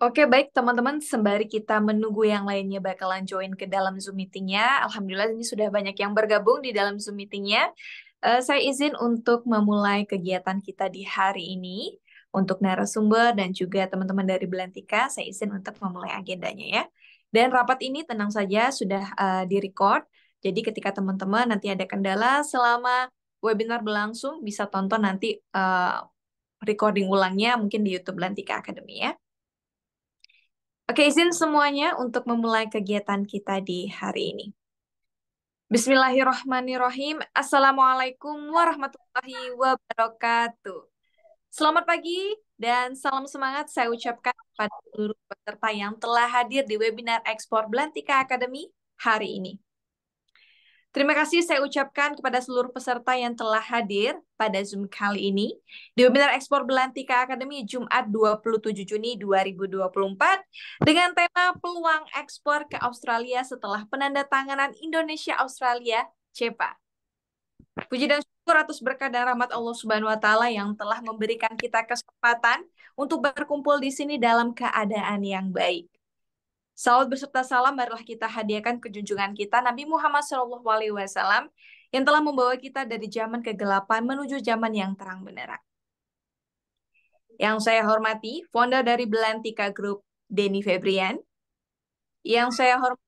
Oke, baik teman-teman, sembari kita menunggu yang lainnya bakalan join ke dalam Zoom meetingnya. Alhamdulillah ini sudah banyak yang bergabung di dalam Zoom meetingnya. Saya izin untuk memulai kegiatan kita di hari ini. Untuk narasumber dan juga teman-teman dari Belantika, saya izin untuk memulai agendanya ya. Dan rapat ini tenang saja sudah direcord. Jadi ketika teman-teman nanti ada kendala selama webinar berlangsung, bisa tonton nanti recording ulangnya mungkin di YouTube Belantika Academy ya. Oke, izin semuanya untuk memulai kegiatan kita di hari ini. Bismillahirrahmanirrahim. Assalamualaikum warahmatullahi wabarakatuh. Selamat pagi dan salam semangat saya ucapkan kepada seluruh peserta yang telah hadir di webinar Ekspor Belantika Academy hari ini. Terima kasih saya ucapkan kepada seluruh peserta yang telah hadir pada Zoom kali ini di webinar Ekspor Belantika Academy Jumat 27 Juni 2024 dengan tema Peluang Ekspor ke Australia setelah Penandatanganan Indonesia-Australia CEPA. Puji dan syukur atas berkah dan rahmat Allah Subhanahu wa Ta'ala yang telah memberikan kita kesempatan untuk berkumpul di sini dalam keadaan yang baik. Salawat berserta salam marilah kita hadiahkan ke junjungan kita Nabi Muhammad SAW yang telah membawa kita dari zaman kegelapan menuju zaman yang terang benderang. Yang saya hormati, founder dari Belantika Group, Denny Febrian. Yang saya hormati,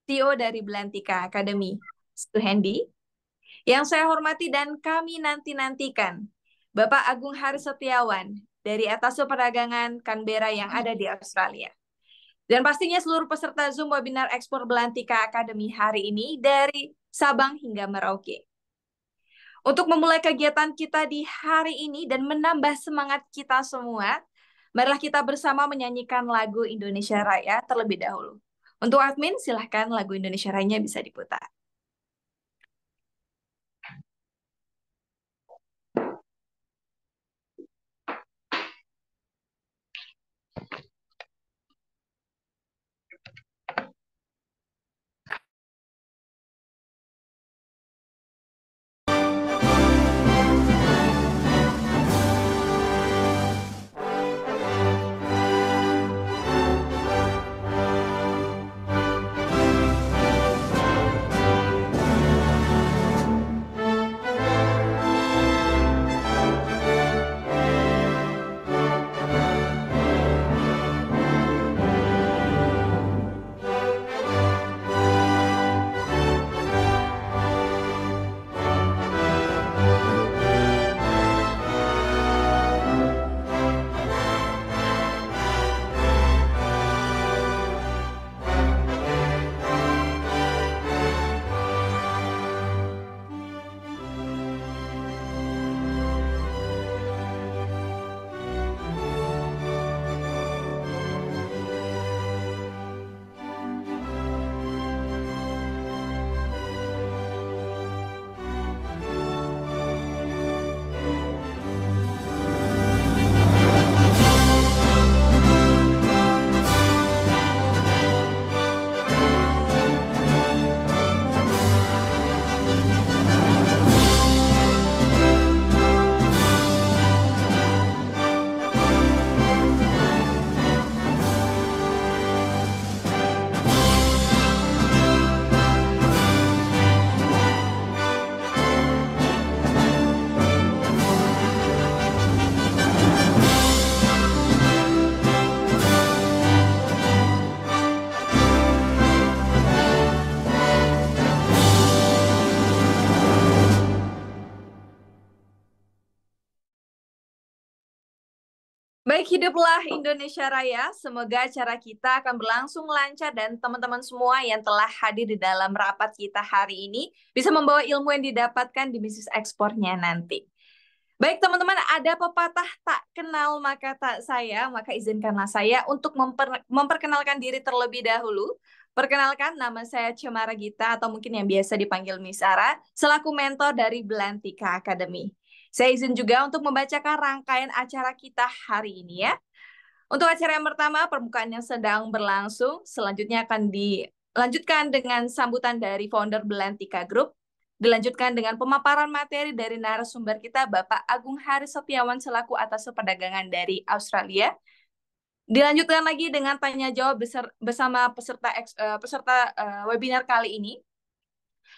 CEO dari Belantika Academy, Stu Hendy. Yang saya hormati dan kami nanti-nantikan, Bapak Agung Hari Setiawan dari Etasel Perdagangan Canberra yang ada di Australia. Dan pastinya seluruh peserta Zoom webinar Ekspor Belantika Academy hari ini dari Sabang hingga Merauke. Untuk memulai kegiatan kita di hari ini dan menambah semangat kita semua, marilah kita bersama menyanyikan lagu Indonesia Raya terlebih dahulu. Untuk admin, silahkan lagu Indonesia Raya bisa diputar. Baik, hiduplah Indonesia Raya. Semoga acara kita akan berlangsung lancar dan teman-teman semua yang telah hadir di dalam rapat kita hari ini bisa membawa ilmu yang didapatkan di bisnis ekspornya nanti. Baik teman-teman, ada pepatah tak kenal maka tak sayang, maka izinkanlah saya untuk memperkenalkan diri terlebih dahulu. Perkenalkan, nama saya Cemara Gita atau mungkin yang biasa dipanggil Misara, selaku mentor dari Belantika Academy. Saya izin juga untuk membacakan rangkaian acara kita hari ini ya. Untuk acara yang pertama, permukaan yang sedang berlangsung, selanjutnya akan dilanjutkan dengan sambutan dari founder Belantika Group, dilanjutkan dengan pemaparan materi dari narasumber kita, Bapak Agung Hari Setiawan selaku atas perdagangan dari Australia. Dilanjutkan lagi dengan tanya jawab bersama peserta webinar kali ini.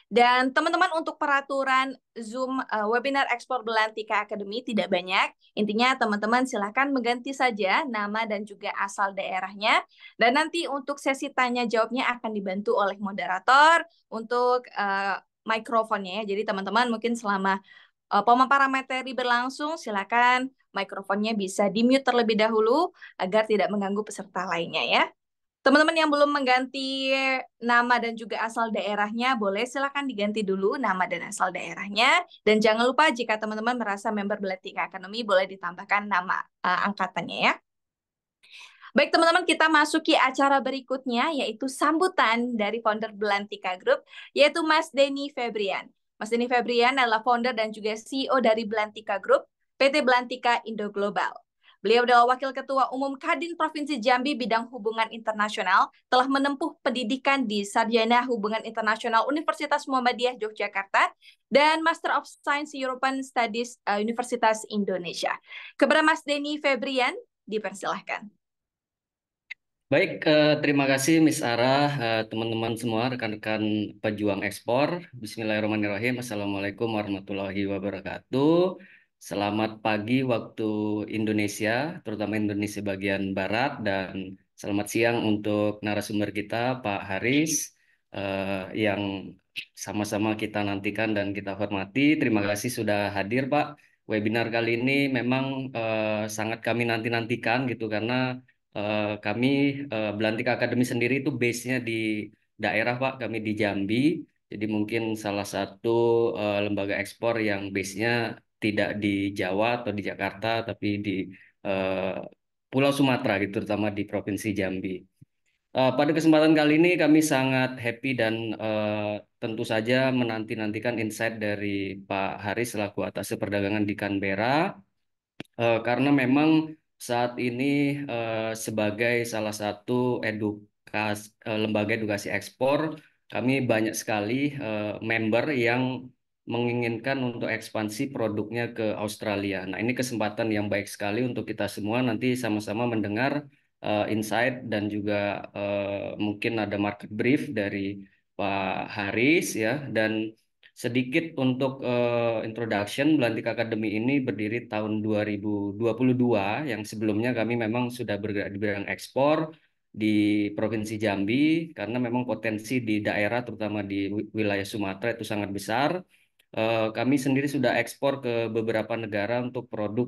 Dan teman-teman untuk peraturan Zoom webinar Ekspor Belantika Academy tidak banyak. Intinya teman-teman silahkan mengganti saja nama dan juga asal daerahnya. Dan nanti untuk sesi tanya jawabnya akan dibantu oleh moderator untuk mikrofonnya ya. Jadi teman-teman mungkin selama pemaparan materi berlangsung, silakan mikrofonnya bisa di-mute terlebih dahulu agar tidak mengganggu peserta lainnya ya. Teman-teman yang belum mengganti nama dan juga asal daerahnya, boleh silakan diganti dulu nama dan asal daerahnya. Dan jangan lupa jika teman-teman merasa member Belantika Academy, boleh ditambahkan nama angkatannya ya. Baik teman-teman, kita masuki acara berikutnya, yaitu sambutan dari founder Belantika Group, yaitu Mas Denny Febrian. Mas Denny Febrian adalah founder dan juga CEO dari Belantika Group, PT Belantika Indo Global. Beliau adalah Wakil Ketua Umum Kadin Provinsi Jambi bidang hubungan internasional, telah menempuh pendidikan di Sarjana Hubungan Internasional Universitas Muhammadiyah Yogyakarta, dan Master of Science European Studies Universitas Indonesia. Kepada Mas Denny Febrian, dipersilahkan. Baik, terima kasih Miss Arah, teman-teman semua, rekan-rekan pejuang ekspor. Bismillahirrahmanirrahim. Assalamualaikum warahmatullahi wabarakatuh. Selamat pagi waktu Indonesia, terutama Indonesia bagian Barat, dan selamat siang untuk narasumber kita, Pak Haris, yang sama-sama kita nantikan dan kita hormati. Terima kasih sudah hadir, Pak. Webinar kali ini memang sangat kami nanti-nantikan gitu karena kami Belantika Academy sendiri itu base-nya di daerah Pak, kami di Jambi. Jadi mungkin salah satu lembaga ekspor yang base-nya tidak di Jawa atau di Jakarta, tapi di eh, Pulau Sumatera gitu, terutama di Provinsi Jambi. Pada kesempatan kali ini kami sangat happy dan tentu saja menanti-nantikan insight dari Pak Haris selaku atas perdagangan di Canberra. Karena memang saat ini sebagai salah satu lembaga edukasi ekspor, kami banyak sekali member yang menginginkan untuk ekspansi produknya ke Australia. Nah, ini kesempatan yang baik sekali untuk kita semua nanti sama-sama mendengar insight dan juga mungkin ada market brief dari Pak Haris ya. Dan sedikit untuk introduction, Belantika Academy ini berdiri tahun 2022, yang sebelumnya kami memang sudah bergerak di bidang ekspor di Provinsi Jambi, karena memang potensi di daerah, terutama di wilayah Sumatera itu sangat besar. Kami sendiri sudah ekspor ke beberapa negara untuk produk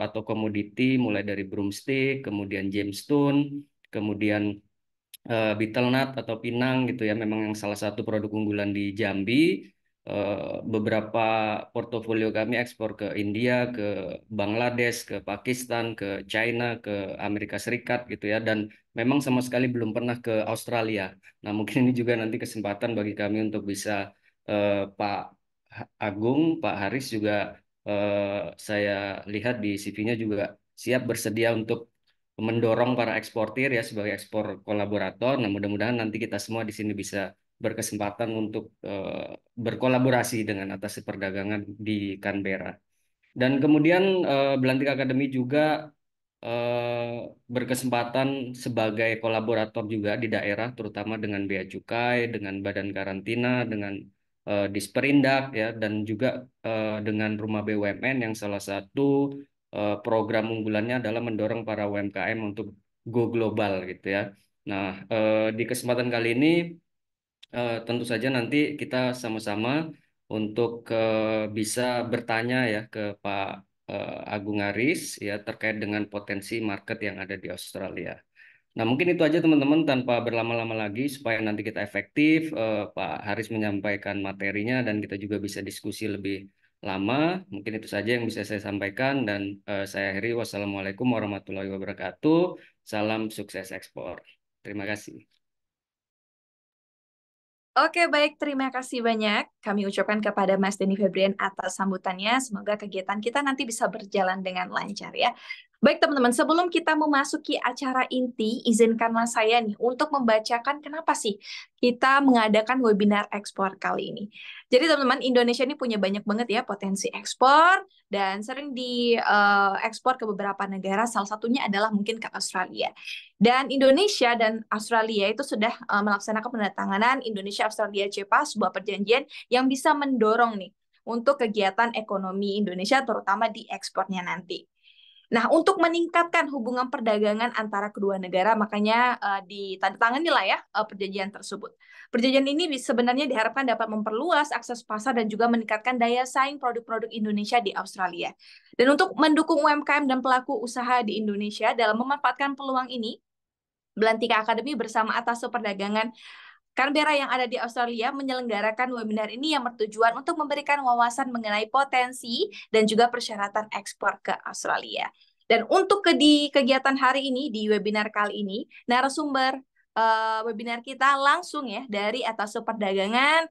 atau komoditi, mulai dari broomstick, kemudian gemstone, kemudian beetle nut atau pinang gitu ya, memang yang salah satu produk unggulan di Jambi. Beberapa portofolio kami ekspor ke India, ke Bangladesh, ke Pakistan, ke China, ke Amerika Serikat gitu ya, dan memang sama sekali belum pernah ke Australia. Nah, mungkin ini juga nanti kesempatan bagi kami untuk bisa Pak Agung, Pak Haris juga saya lihat di CV-nya juga siap bersedia untuk mendorong para eksportir ya sebagai ekspor kolaborator. Nah, mudah-mudahan nanti kita semua di sini bisa berkesempatan untuk berkolaborasi dengan atas perdagangan di Canberra. Dan kemudian Belantika Academy juga berkesempatan sebagai kolaborator juga di daerah, terutama dengan Bea Cukai, dengan Badan Karantina, dengan Disperindak ya, dan juga dengan Rumah BUMN yang salah satu program unggulannya adalah mendorong para UMKM untuk go global gitu ya. Nah, di kesempatan kali ini tentu saja nanti kita sama-sama untuk bisa bertanya ya ke Pak Agung Aris ya terkait dengan potensi market yang ada di Australia. Nah, mungkin itu aja teman-teman, tanpa berlama-lama lagi supaya nanti kita efektif, Pak Haris menyampaikan materinya dan kita juga bisa diskusi lebih lama. Mungkin itu saja yang bisa saya sampaikan dan saya akhiri. Wassalamualaikum warahmatullahi wabarakatuh. Salam sukses ekspor. Terima kasih. Oke, baik. Terima kasih banyak. Kami ucapkan kepada Mas Denny Febrian atas sambutannya. Semoga kegiatan kita nanti bisa berjalan dengan lancar ya. Baik teman-teman, sebelum kita memasuki acara inti, izinkanlah saya nih untuk membacakan kenapa sih kita mengadakan webinar ekspor kali ini. Jadi teman-teman, Indonesia ini punya banyak banget ya potensi ekspor dan sering diekspor ke beberapa negara, salah satunya adalah mungkin ke Australia. Dan Indonesia dan Australia itu sudah melaksanakan penandatanganan Indonesia-Australia CEPA, sebuah perjanjian yang bisa mendorong nih untuk kegiatan ekonomi Indonesia terutama di ekspornya nanti. Nah, untuk meningkatkan hubungan perdagangan antara kedua negara, makanya ditandatangani lah ya perjanjian tersebut. Perjanjian ini sebenarnya diharapkan dapat memperluas akses pasar dan juga meningkatkan daya saing produk-produk Indonesia di Australia. Dan untuk mendukung UMKM dan pelaku usaha di Indonesia dalam memanfaatkan peluang ini, Belantika Academy bersama Atas Perdagangan Canberra yang ada di Australia menyelenggarakan webinar ini yang bertujuan untuk memberikan wawasan mengenai potensi dan juga persyaratan ekspor ke Australia. Dan untuk di kegiatan hari ini, di webinar kali ini, narasumber webinar kita langsung ya dari Atas Perdagangan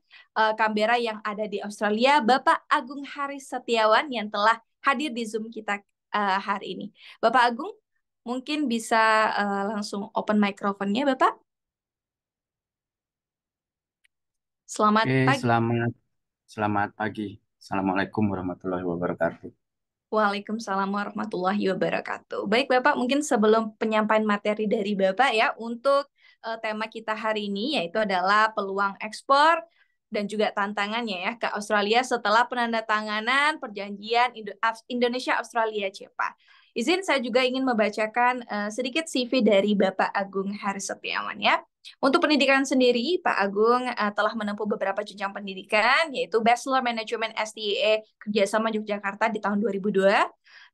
Canberra yang ada di Australia, Bapak Agung Haris Setiawan yang telah hadir di Zoom kita hari ini. Bapak Agung, mungkin bisa langsung open microphone-nya, Bapak. Selamat Oke, pagi. selamat pagi. Assalamualaikum warahmatullahi wabarakatuh. Waalaikumsalam warahmatullahi wabarakatuh. Baik Bapak, mungkin sebelum penyampaian materi dari Bapak ya, untuk tema kita hari ini yaitu adalah peluang ekspor dan juga tantangannya ya ke Australia setelah penandatanganan perjanjian Indonesia-Australia CEPA. Izin saya juga ingin membacakan sedikit CV dari Bapak Agung Haris Setiawan ya. Untuk pendidikan sendiri, Pak Agung telah menempuh beberapa jenjang pendidikan, yaitu Bachelor Management STEA Kerjasama Yogyakarta di tahun 2002,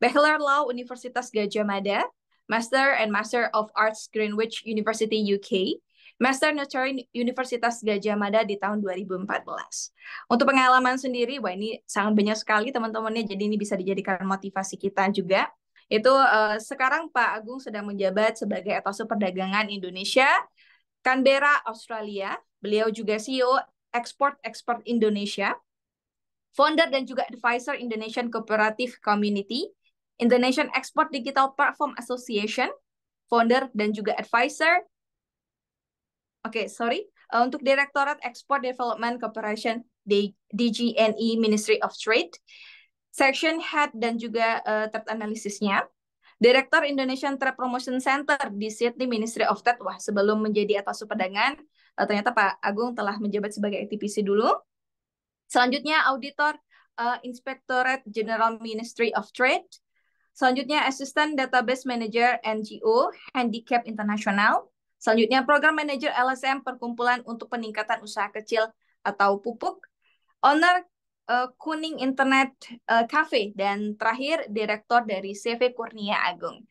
Bachelor Law Universitas Gadjah Mada, Master and Master of Arts Greenwich University UK, Master Notary Universitas Gadjah Mada di tahun 2014. Untuk pengalaman sendiri, wah ini sangat banyak sekali teman-temannya, jadi ini bisa dijadikan motivasi kita juga. Itu sekarang Pak Agung sedang menjabat sebagai Etalase Perdagangan Indonesia Canberra, Australia. Beliau juga CEO Export Indonesia, founder dan juga advisor Indonesian Cooperative Community, Indonesian Export Digital Platform Association, founder dan juga advisor. Untuk Direktorat Export Development Corporation DGNE Ministry of Trade, Section Head dan juga Trade Analysisnya, Direktur Indonesian Trade Promotion Center di Sydney Ministry of Trade. Wah, sebelum menjadi atas perdagangan, ternyata Pak Agung telah menjabat sebagai ATPC dulu. Selanjutnya, Auditor Inspectorate General Ministry of Trade. Selanjutnya, Assistant Database Manager NGO Handicap International. Selanjutnya, Program Manager LSM Perkumpulan untuk Peningkatan Usaha Kecil atau PUPUK. Owner Kuning Internet Cafe, dan terakhir Direktur dari CV Kurnia Agung.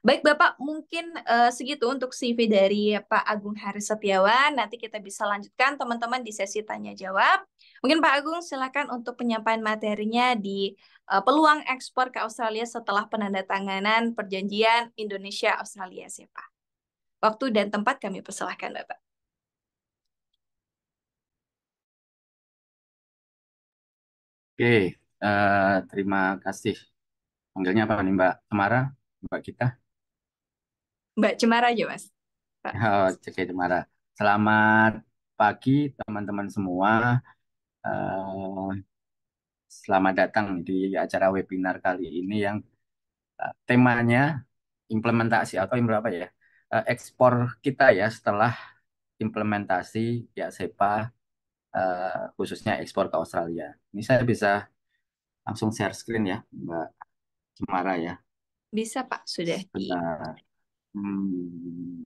Baik Bapak, mungkin segitu untuk CV dari Pak Agung Haris Setiawan. Nanti kita bisa lanjutkan teman-teman di sesi tanya jawab. Mungkin Pak Agung silakan untuk penyampaian materinya di peluang ekspor ke Australia setelah penandatanganan perjanjian Indonesia-Australia CEPA. Waktu dan tempat kami persilahkan Bapak. Oke, terima kasih. Panggilnya apa nih Mbak Temara? Mbak kita? Mbak Cemara aja Mas. Pak. Oh, Oke, Temara. Selamat pagi teman-teman semua. Eh, Selamat datang di acara webinar kali ini yang temanya implementasi atau apa ya? Ekspor kita ya setelah implementasi ya SEPA, khususnya ekspor ke Australia. Ini saya bisa langsung share screen ya, Mbak Cemara ya. Bisa Pak, sudah di... Sebentar. Hmm,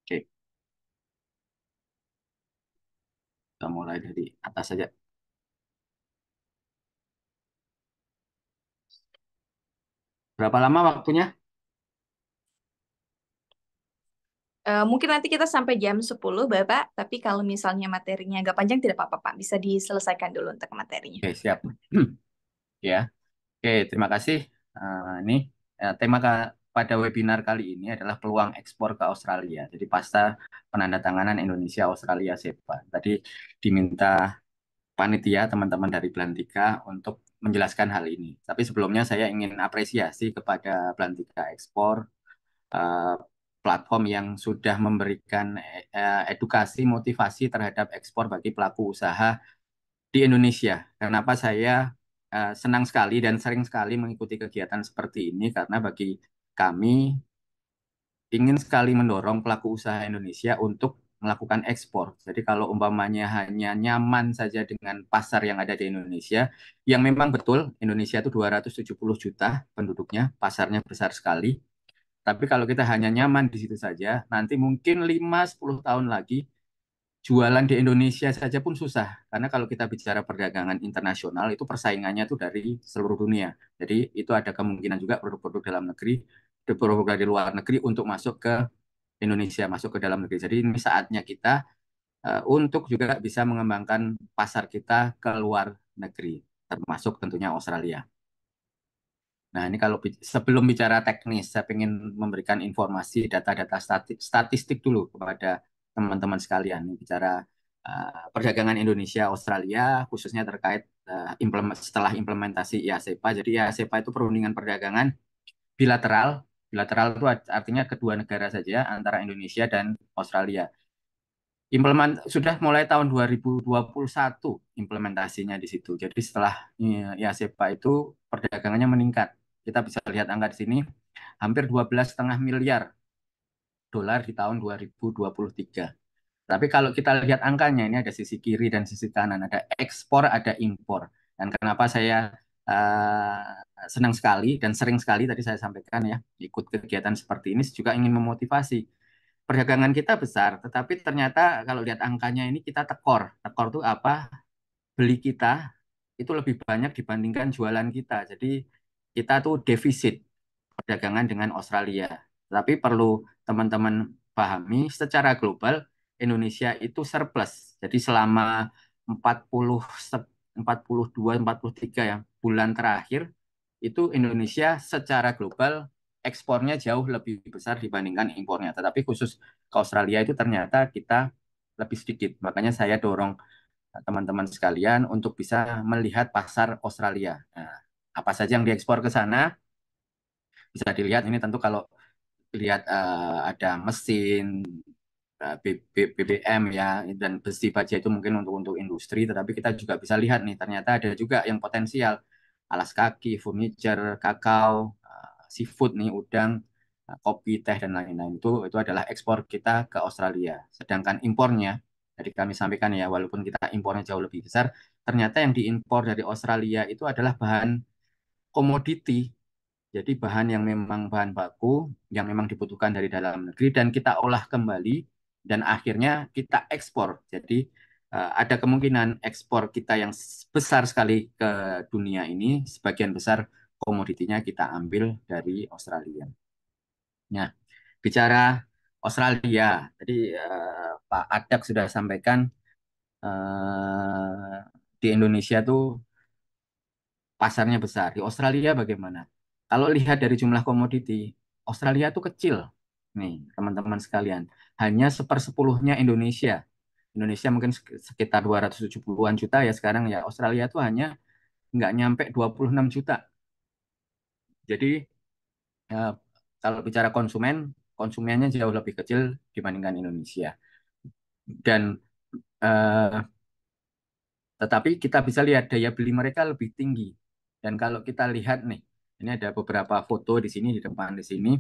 oke, kita mulai dari atas saja. Berapa lama waktunya? Mungkin nanti kita sampai jam 10, Bapak. Tapi kalau misalnya materinya agak panjang, tidak apa-apa, Pak. Bisa diselesaikan dulu untuk materinya. Oke, siap. Ya, oke, terima kasih. Ini tema pada webinar kali ini adalah peluang ekspor ke Australia. Jadi pasca penandatanganan Indonesia Australia SEPA. Tadi diminta panitia teman-teman dari Belantika untuk menjelaskan hal ini. Tapi sebelumnya saya ingin apresiasi kepada Belantika Ekspor, eh, platform yang sudah memberikan edukasi motivasi terhadap ekspor bagi pelaku usaha di Indonesia. Kenapa saya senang sekali dan sering sekali mengikuti kegiatan seperti ini karena bagi kami ingin sekali mendorong pelaku usaha Indonesia untuk melakukan ekspor. Jadi kalau umpamanya hanya nyaman saja dengan pasar yang ada di Indonesia, yang memang betul Indonesia itu 270 juta penduduknya, pasarnya besar sekali. Tapi kalau kita hanya nyaman di situ saja, nanti mungkin 5-10 tahun lagi jualan di Indonesia saja pun susah. Karena kalau kita bicara perdagangan internasional itu persaingannya itu dari seluruh dunia. Jadi itu ada kemungkinan juga produk-produk dalam negeri, produk dari luar negeri untuk masuk ke Indonesia, masuk ke dalam negeri. Jadi ini saatnya kita untuk juga bisa mengembangkan pasar kita ke luar negeri, termasuk tentunya Australia. Nah, ini kalau sebelum bicara teknis, saya ingin memberikan informasi data-data statistik dulu kepada teman-teman sekalian. Ini bicara perdagangan Indonesia Australia, khususnya terkait setelah implementasi IASEPA. Jadi IASEPA itu perundingan perdagangan bilateral. Bilateral itu artinya kedua negara saja antara Indonesia dan Australia. Sudah mulai tahun 2021 implementasinya di situ. Jadi setelah IASEPA itu perdagangannya meningkat. Kita bisa lihat angka di sini hampir 12,5 miliar dolar di tahun 2023. Tapi kalau kita lihat angkanya ini ada sisi kiri dan sisi kanan, ada ekspor, ada impor. Dan kenapa saya senang sekali dan sering sekali tadi saya sampaikan ya ikut kegiatan seperti ini juga ingin memotivasi perdagangan kita besar, tetapi ternyata kalau lihat angkanya ini kita tekor. Tekor itu apa? Beli kita itu lebih banyak dibandingkan jualan kita. Jadi kita tuh defisit perdagangan dengan Australia. Tapi perlu teman-teman pahami secara global Indonesia itu surplus. Jadi selama 40 42 43 ya bulan terakhir itu Indonesia secara global ekspornya jauh lebih besar dibandingkan impornya. Tetapi khusus ke Australia itu ternyata kita lebih sedikit. Makanya saya dorong teman-teman sekalian untuk bisa melihat pasar Australia. Nah, apa saja yang diekspor ke sana bisa dilihat ini tentu kalau lihat ada mesin, BBM ya dan besi baja itu mungkin untuk industri, tetapi kita juga bisa lihat nih ternyata ada juga yang potensial alas kaki, furniture, kakao, seafood nih, udang, kopi, teh dan lain-lain itu adalah ekspor kita ke Australia. Sedangkan impornya tadi kami sampaikan ya walaupun kita impornya jauh lebih besar, ternyata yang diimpor dari Australia itu adalah bahan komoditi jadi bahan yang memang bahan baku yang memang dibutuhkan dari dalam negeri dan kita olah kembali dan akhirnya kita ekspor. Jadi ada kemungkinan ekspor kita yang besar sekali ke dunia ini sebagian besar komoditinya kita ambil dari Australia. Nah, bicara Australia, tadi Pak Adak sudah sampaikan di Indonesia tuh pasarnya besar. Di Australia bagaimana? Kalau lihat dari jumlah komoditi, Australia itu kecil. Nih, teman-teman sekalian. Hanya sepersepuluhnya Indonesia. Indonesia mungkin sekitar 270-an juta ya sekarang ya. Australia itu hanya nggak nyampe 26 juta. Jadi ya, kalau bicara konsumen, konsumennya jauh lebih kecil dibandingkan Indonesia. Dan eh, tetapi kita bisa lihat daya beli mereka lebih tinggi. Dan kalau kita lihat nih, ini ada beberapa foto di sini, di depan di sini,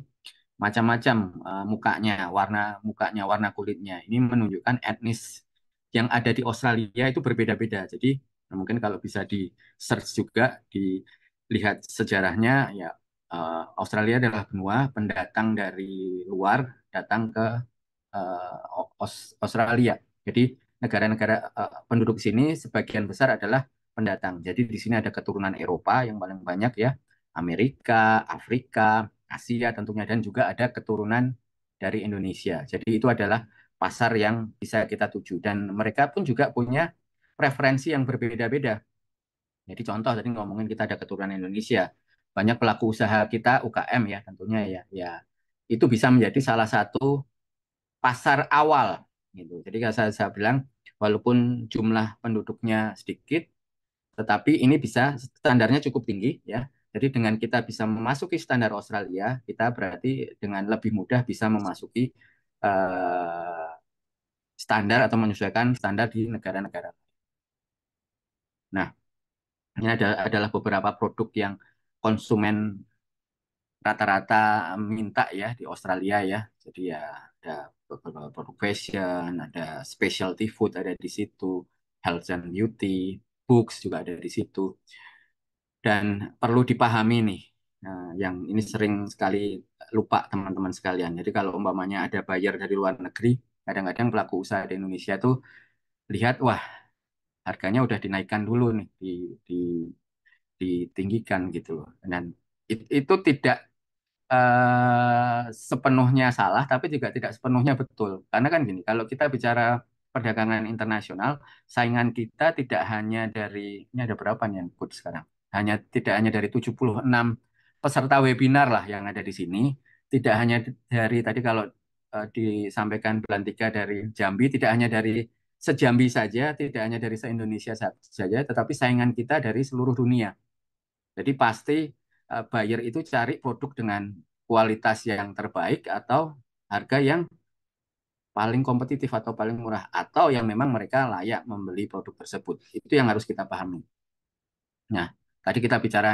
macam-macam mukanya, warna kulitnya. Ini menunjukkan etnis yang ada di Australia itu berbeda-beda. Jadi mungkin kalau bisa di search juga, dilihat sejarahnya, ya Australia adalah benua pendatang dari luar datang ke Australia. Jadi negara-negara penduduk sini sebagian besar adalah pendatang. Jadi di sini ada keturunan Eropa yang paling banyak ya, Amerika, Afrika, Asia tentunya dan juga ada keturunan dari Indonesia. Jadi itu adalah pasar yang bisa kita tuju dan mereka pun juga punya preferensi yang berbeda-beda. Jadi contoh tadi ngomongin kita ada keturunan Indonesia, banyak pelaku usaha kita UKM ya tentunya ya itu bisa menjadi salah satu pasar awal gitu. Jadi kalau saya bilang walaupun jumlah penduduknya sedikit, Tetapi ini bisa standarnya cukup tinggi ya. Jadi dengan kita bisa memasuki standar Australia, kita berarti dengan lebih mudah bisa memasuki eh, standar atau menyesuaikan standar di negara-negara. Nah, ini adalah beberapa produk yang konsumen rata-rata minta ya di Australia ya. Jadi ya ada beberapa produk fashion, ada specialty food ada di situ, health and beauty, books juga ada di situ. Dan perlu dipahami nih, yang ini sering sekali lupa teman-teman sekalian. Jadi kalau umpamanya ada buyer dari luar negeri, kadang-kadang pelaku usaha di Indonesia tuh lihat, wah harganya udah dinaikkan dulu nih, di, ditinggikan gitu loh. Dan itu tidak sepenuhnya salah, tapi juga tidak sepenuhnya betul. Karena kan gini, kalau kita bicara perdagangan internasional, saingan kita tidak hanya dari, ini ada berapa nih yang ikut sekarang? Tidak hanya dari 76 peserta webinar lah yang ada di sini, tidak hanya dari tadi kalau disampaikan Belantika dari Jambi, tidak hanya dari sejambi saja, tidak hanya dari se-Indonesia saja, tetapi saingan kita dari seluruh dunia. Jadi pasti buyer itu cari produk dengan kualitas yang terbaik atau harga yang paling kompetitif atau paling murah atau yang memang mereka layak membeli produk tersebut. Itu yang harus kita pahami. Nah, tadi kita bicara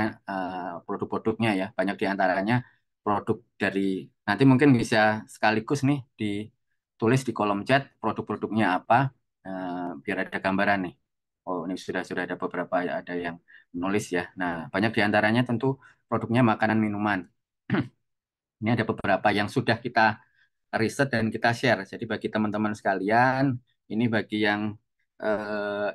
produk-produknya ya, banyak diantaranya produk dari nanti mungkin bisa sekaligus nih ditulis di kolom chat produk-produknya apa, biar ada gambaran nih. Oh, ini sudah ada beberapa ada yang menulis ya. Nah, banyak diantaranya tentu produknya makanan minuman. Ini ada beberapa yang sudah kita riset dan kita share. Jadi bagi teman-teman sekalian, ini bagi yang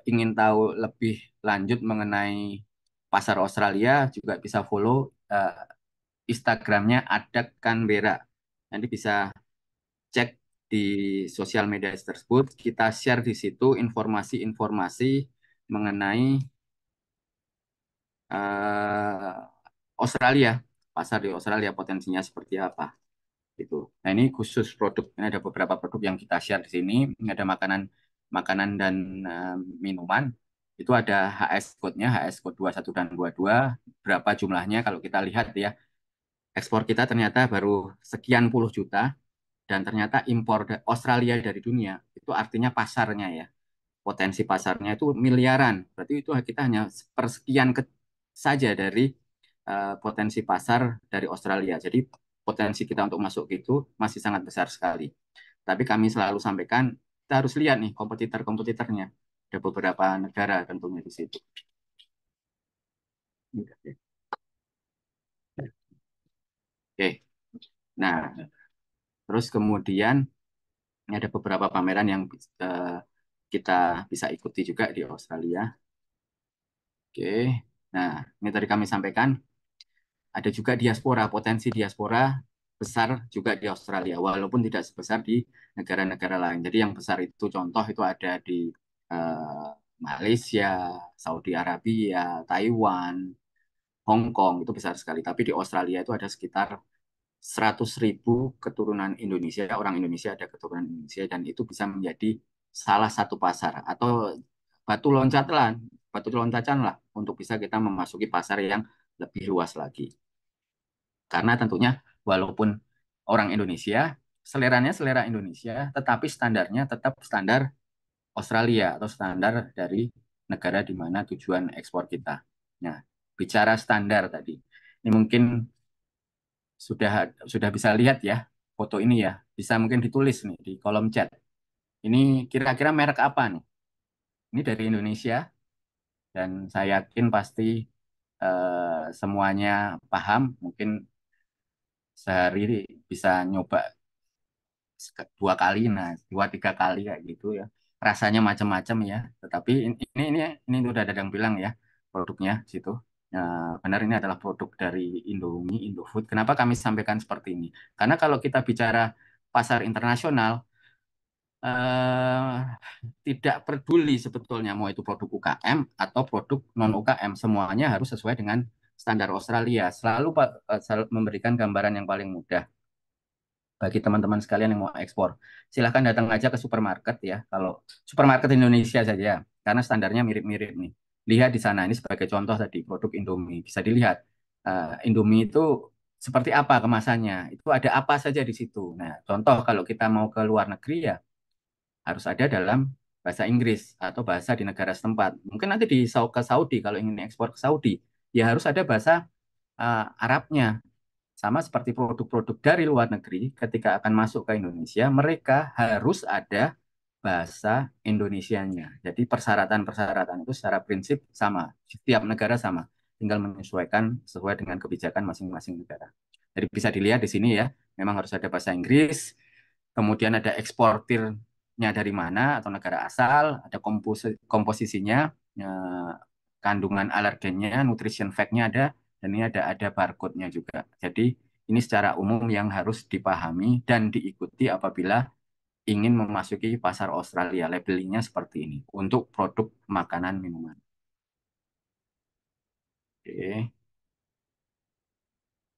ingin tahu lebih lanjut mengenai pasar Australia, juga bisa follow Instagramnya Adak Canberra. Nanti bisa cek di sosial media tersebut. Kita share di situ informasi-informasi mengenai eh, Australia, pasar di Australia potensinya seperti apa gitu. Nah, ini khusus produk. Ini ada beberapa produk yang kita share di sini. Ini ada makanan makanan dan minuman. Itu ada HS code-nya, HS code 21 dan 22. Berapa jumlahnya kalau kita lihat ya. Ekspor kita ternyata baru sekian puluh juta dan ternyata impor Australia dari dunia itu artinya pasarnya ya. Potensi pasarnya itu miliaran. Berarti itu kita hanya sepersekian saja dari potensi pasar dari Australia. Jadi potensi kita untuk masuk itu masih sangat besar sekali. Tapi kami selalu sampaikan, kita harus lihat nih kompetitor-kompetitornya. Ada beberapa negara tentunya di situ. Oke, nah terus kemudian ini ada beberapa pameran yang kita bisa ikuti juga di Australia. Oke, nah ini tadi kami sampaikan ada juga diaspora, potensi diaspora besar juga di Australia, walaupun tidak sebesar di negara-negara lain. Jadi yang besar itu contoh itu ada di eh, Malaysia, Saudi Arabia, Taiwan, Hong Kong itu besar sekali. Tapi di Australia itu ada sekitar 100.000 keturunan Indonesia, orang Indonesia ada keturunan Indonesia dan itu bisa menjadi salah satu pasar atau batu loncatan, batu loncatan lah untuk bisa kita memasuki pasar yang lebih luas lagi. Karena tentunya walaupun orang Indonesia, seleranya selera Indonesia, tetapi standarnya tetap standar Australia atau standar dari negara di mana tujuan ekspor kita. Nah, bicara standar tadi, ini mungkin sudah bisa lihat ya foto ini ya, bisa mungkin ditulis nih di kolom chat. Ini kira-kira merek apa nih? Ini dari Indonesia dan saya yakin pasti semuanya paham. Mungkin sehari bisa nyoba 2 kali, nah 2-3 kali kayak gitu ya. Rasanya macam-macam ya. Tetapi ini udah ada yang bilang ya produknya situ. Nah, benar ini adalah produk dari Indomie, Indofood. Kenapa kami sampaikan seperti ini? Karena kalau kita bicara pasar internasional, eh, tidak peduli sebetulnya mau itu produk UKM atau produk non UKM, semuanya harus sesuai dengan standar Australia. Selalu Pak, selalu memberikan gambaran yang paling mudah bagi teman-teman sekalian yang mau ekspor. Silahkan datang aja ke supermarket ya. Kalau supermarket Indonesia saja, karena standarnya mirip-mirip nih. lihat di sana. Ini sebagai contoh tadi produk Indomie bisa dilihat. Indomie itu seperti apa kemasannya, itu ada apa saja di situ. Nah, contoh kalau kita mau ke luar negeri ya harus ada dalam bahasa Inggris atau bahasa di negara setempat. Mungkin nanti ke Saudi kalau ingin ekspor ke Saudi ya harus ada bahasa Arabnya. Sama seperti produk-produk dari luar negeri, ketika akan masuk ke Indonesia, mereka harus ada bahasa Indonesianya. Jadi persyaratan-persyaratan itu secara prinsip sama, setiap negara sama, tinggal menyesuaikan sesuai dengan kebijakan masing-masing negara. Jadi bisa dilihat di sini ya, memang harus ada bahasa Inggris, kemudian ada eksportirnya dari mana atau negara asal, ada komposisinya, kandungan alergennya, nutrition fact-nya ada, dan ini ada barcode-nya juga. Jadi ini secara umum yang harus dipahami dan diikuti apabila ingin memasuki pasar Australia. Labelingnya seperti ini untuk produk makanan minuman. Oke.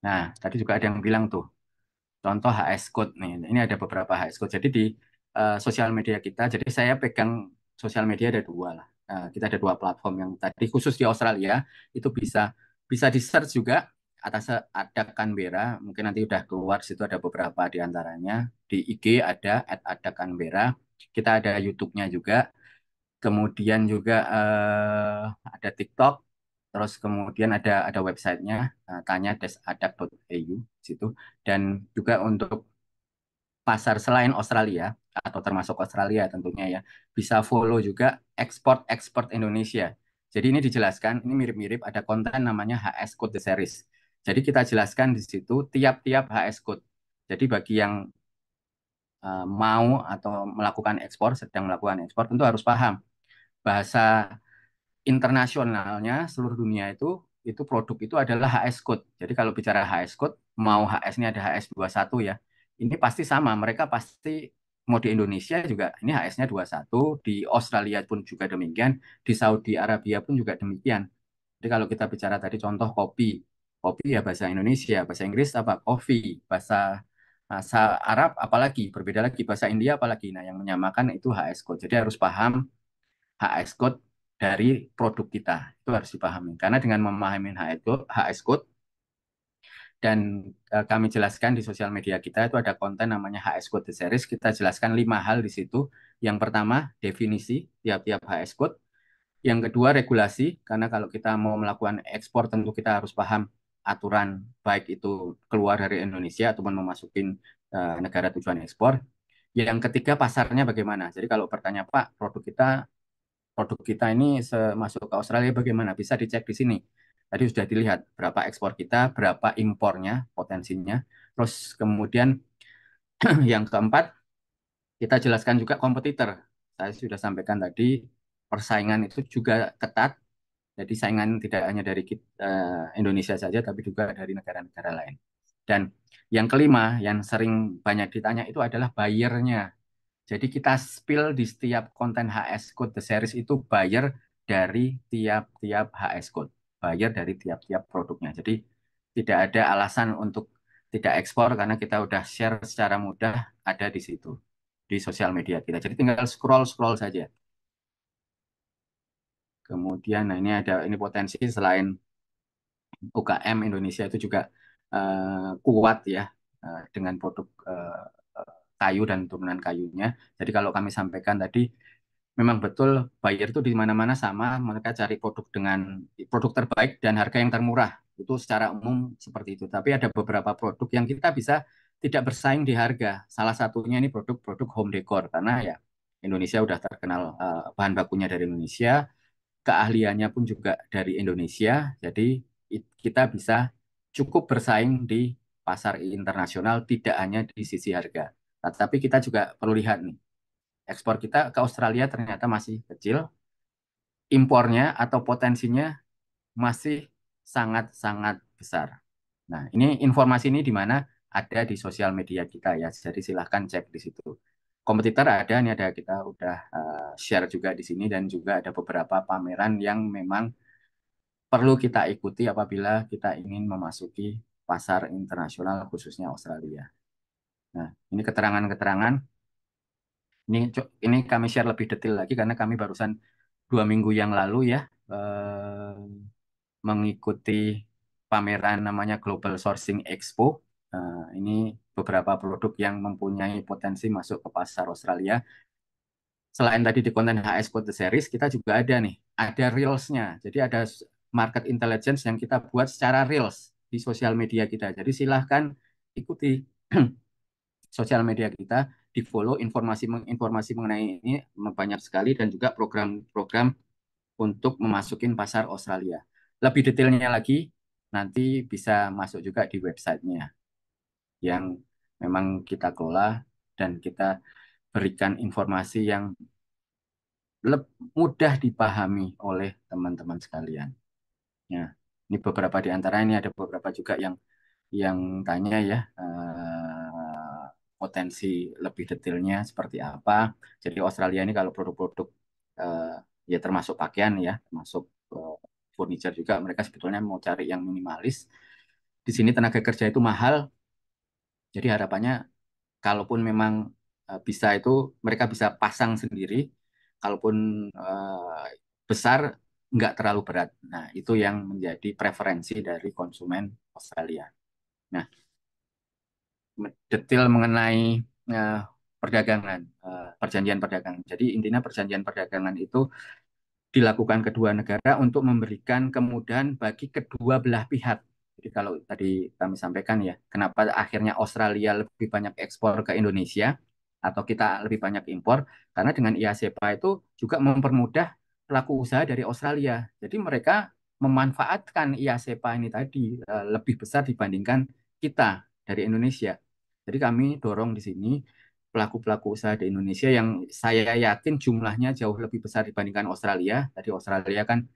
Nah, tadi juga ada yang bilang tuh, contoh HS Code nih. Ini ada beberapa HS Code. Jadi di sosial media kita, jadi saya pegang sosial media ada dua lah. Kita ada dua platform yang tadi khusus di Australia itu bisa bisa di search juga atas ada Canberra. Mungkin nanti udah keluar situ ada beberapa di antaranya. Di IG ada Canberra. Kita ada YouTube-nya juga. Kemudian juga ada TikTok. Terus kemudian ada websitenya tanya-adak.eu situ. Dan juga untuk pasar selain Australia atau termasuk Australia tentunya ya bisa follow juga ekspor Indonesia. Jadi ini dijelaskan, ini mirip-mirip ada konten namanya HS Code The Series. Jadi kita jelaskan di situ tiap-tiap HS Code. Jadi bagi yang mau atau melakukan ekspor, sedang melakukan ekspor tentu harus paham bahasa internasionalnya seluruh dunia itu produk itu adalah HS code. Jadi kalau bicara HS code, mau HS-nya ada HS21 ya. Ini pasti sama, mereka pasti mau di Indonesia juga ini HS-nya 21, di Australia pun juga demikian, di Saudi Arabia pun juga demikian. Jadi kalau kita bicara tadi contoh kopi, kopi ya bahasa Indonesia, bahasa Inggris apa? Coffee, bahasa Arab apalagi, berbeda lagi bahasa India apalagi. Nah, yang menyamakan itu HS code. Jadi harus paham HS code dari produk kita. Itu harus dipahami. Karena dengan memahami HS code dan kami jelaskan di sosial media kita itu ada konten namanya HS Code The Series. Kita jelaskan 5 hal di situ. Yang pertama, definisi tiap-tiap HS Code. Yang kedua, regulasi. Karena kalau kita mau melakukan ekspor, tentu kita harus paham aturan baik itu keluar dari Indonesia ataupun memasukin negara tujuan ekspor. Yang ketiga, pasarnya bagaimana. Jadi kalau bertanya, Pak, produk kita ini masuk ke Australia bagaimana? Bisa dicek di sini. Tadi sudah dilihat berapa ekspor kita, berapa impornya, potensinya. Terus kemudian yang keempat, kita jelaskan juga kompetitor. Saya sudah sampaikan tadi, persaingan itu juga ketat. Jadi saingan tidak hanya dari Indonesia saja, tapi juga dari negara-negara lain. Dan yang kelima, yang sering banyak ditanya itu adalah buyer-nya. Jadi kita spill di setiap konten HS Code The Series itu buyer dari tiap-tiap HS Code. Buyer dari tiap-tiap produknya. Jadi tidak ada alasan untuk tidak ekspor karena kita udah share secara mudah ada di situ. Di sosial media kita. Jadi tinggal scroll-scroll saja. Kemudian nah ini potensi selain UKM Indonesia itu juga kuat ya dengan produk kayu dan turunan kayunya. Jadi kalau kami sampaikan tadi memang betul buyer itu di mana-mana sama, mereka cari produk dengan produk terbaik dan harga yang termurah. Itu secara umum seperti itu. Tapi ada beberapa produk yang kita bisa tidak bersaing di harga. Salah satunya ini produk-produk home decor karena ya Indonesia udah terkenal bahan bakunya dari Indonesia, keahliannya pun juga dari Indonesia. Jadi kita bisa cukup bersaing di pasar internasional tidak hanya di sisi harga. Tapi kita juga perlu lihat nih ekspor kita ke Australia ternyata masih kecil, impornya atau potensinya masih sangat-sangat besar. Nah, ini informasi ini di mana ada di sosial media kita ya, jadi silahkan cek di situ. Kompetitor ada, ini ada kita udah share juga di sini dan juga ada beberapa pameran yang memang perlu kita ikuti apabila kita ingin memasuki pasar internasional khususnya Australia. Nah, ini keterangan-keterangan ini kami share lebih detail lagi karena kami barusan 2 minggu yang lalu ya, eh, mengikuti pameran namanya Global Sourcing Expo. Ini beberapa produk yang mempunyai potensi masuk ke pasar Australia. Selain tadi di konten HS Code Series, kita juga ada nih, ada Reels-nya. Jadi ada market intelligence yang kita buat secara Reels di sosial media kita. Jadi silahkan ikuti sosial media kita, di follow informasi mengenai ini banyak sekali dan juga program-program untuk memasukin pasar Australia. Lebih detailnya lagi nanti bisa masuk juga di websitenya yang memang kita kelola dan kita berikan informasi yang mudah dipahami oleh teman-teman sekalian. Ya, ini beberapa di antara ini ada beberapa juga yang tanya ya, potensi lebih detailnya seperti apa. Jadi Australia ini kalau produk-produk eh, ya termasuk pakaian ya, termasuk furniture juga, mereka sebetulnya mau cari yang minimalis. Di sini tenaga kerja itu mahal, jadi harapannya kalaupun memang bisa itu mereka bisa pasang sendiri, kalaupun besar nggak terlalu berat. Nah, itu yang menjadi preferensi dari konsumen Australia. Nah, detail mengenai eh, perdagangan, perjanjian perdagangan. Jadi intinya perjanjian perdagangan itu dilakukan kedua negara untuk memberikan kemudahan bagi kedua belah pihak. Jadi kalau tadi kami sampaikan ya, kenapa akhirnya Australia lebih banyak ekspor ke Indonesia atau kita lebih banyak impor? Karena dengan IASEPA itu juga mempermudah pelaku usaha dari Australia. Jadi mereka memanfaatkan IASEPA ini tadi lebih besar dibandingkan kita dari Indonesia. Jadi kami dorong di sini pelaku-pelaku usaha di Indonesia yang saya yakin jumlahnya jauh lebih besar dibandingkan Australia. Tadi Australia kan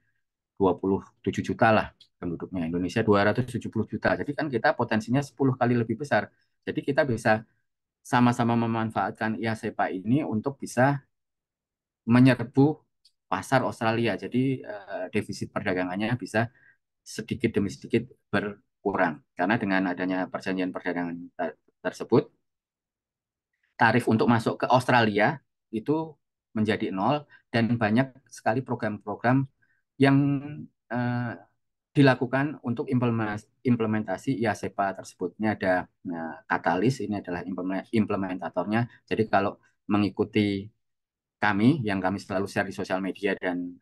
27 juta lah penduduknya, Indonesia 270 juta. Jadi kan kita potensinya 10 kali lebih besar. Jadi kita bisa sama-sama memanfaatkan IASEPA ini untuk bisa menyerbu pasar Australia. Jadi defisit perdagangannya bisa sedikit demi sedikit berkurang. Karena dengan adanya perjanjian perdagangan tersebut, tarif untuk masuk ke Australia itu menjadi nol dan banyak sekali program-program yang eh, dilakukan untuk implementasi IASEPA tersebut. Ini ada Katalis, ini adalah implementatornya. Jadi kalau mengikuti kami, yang kami selalu share di sosial media dan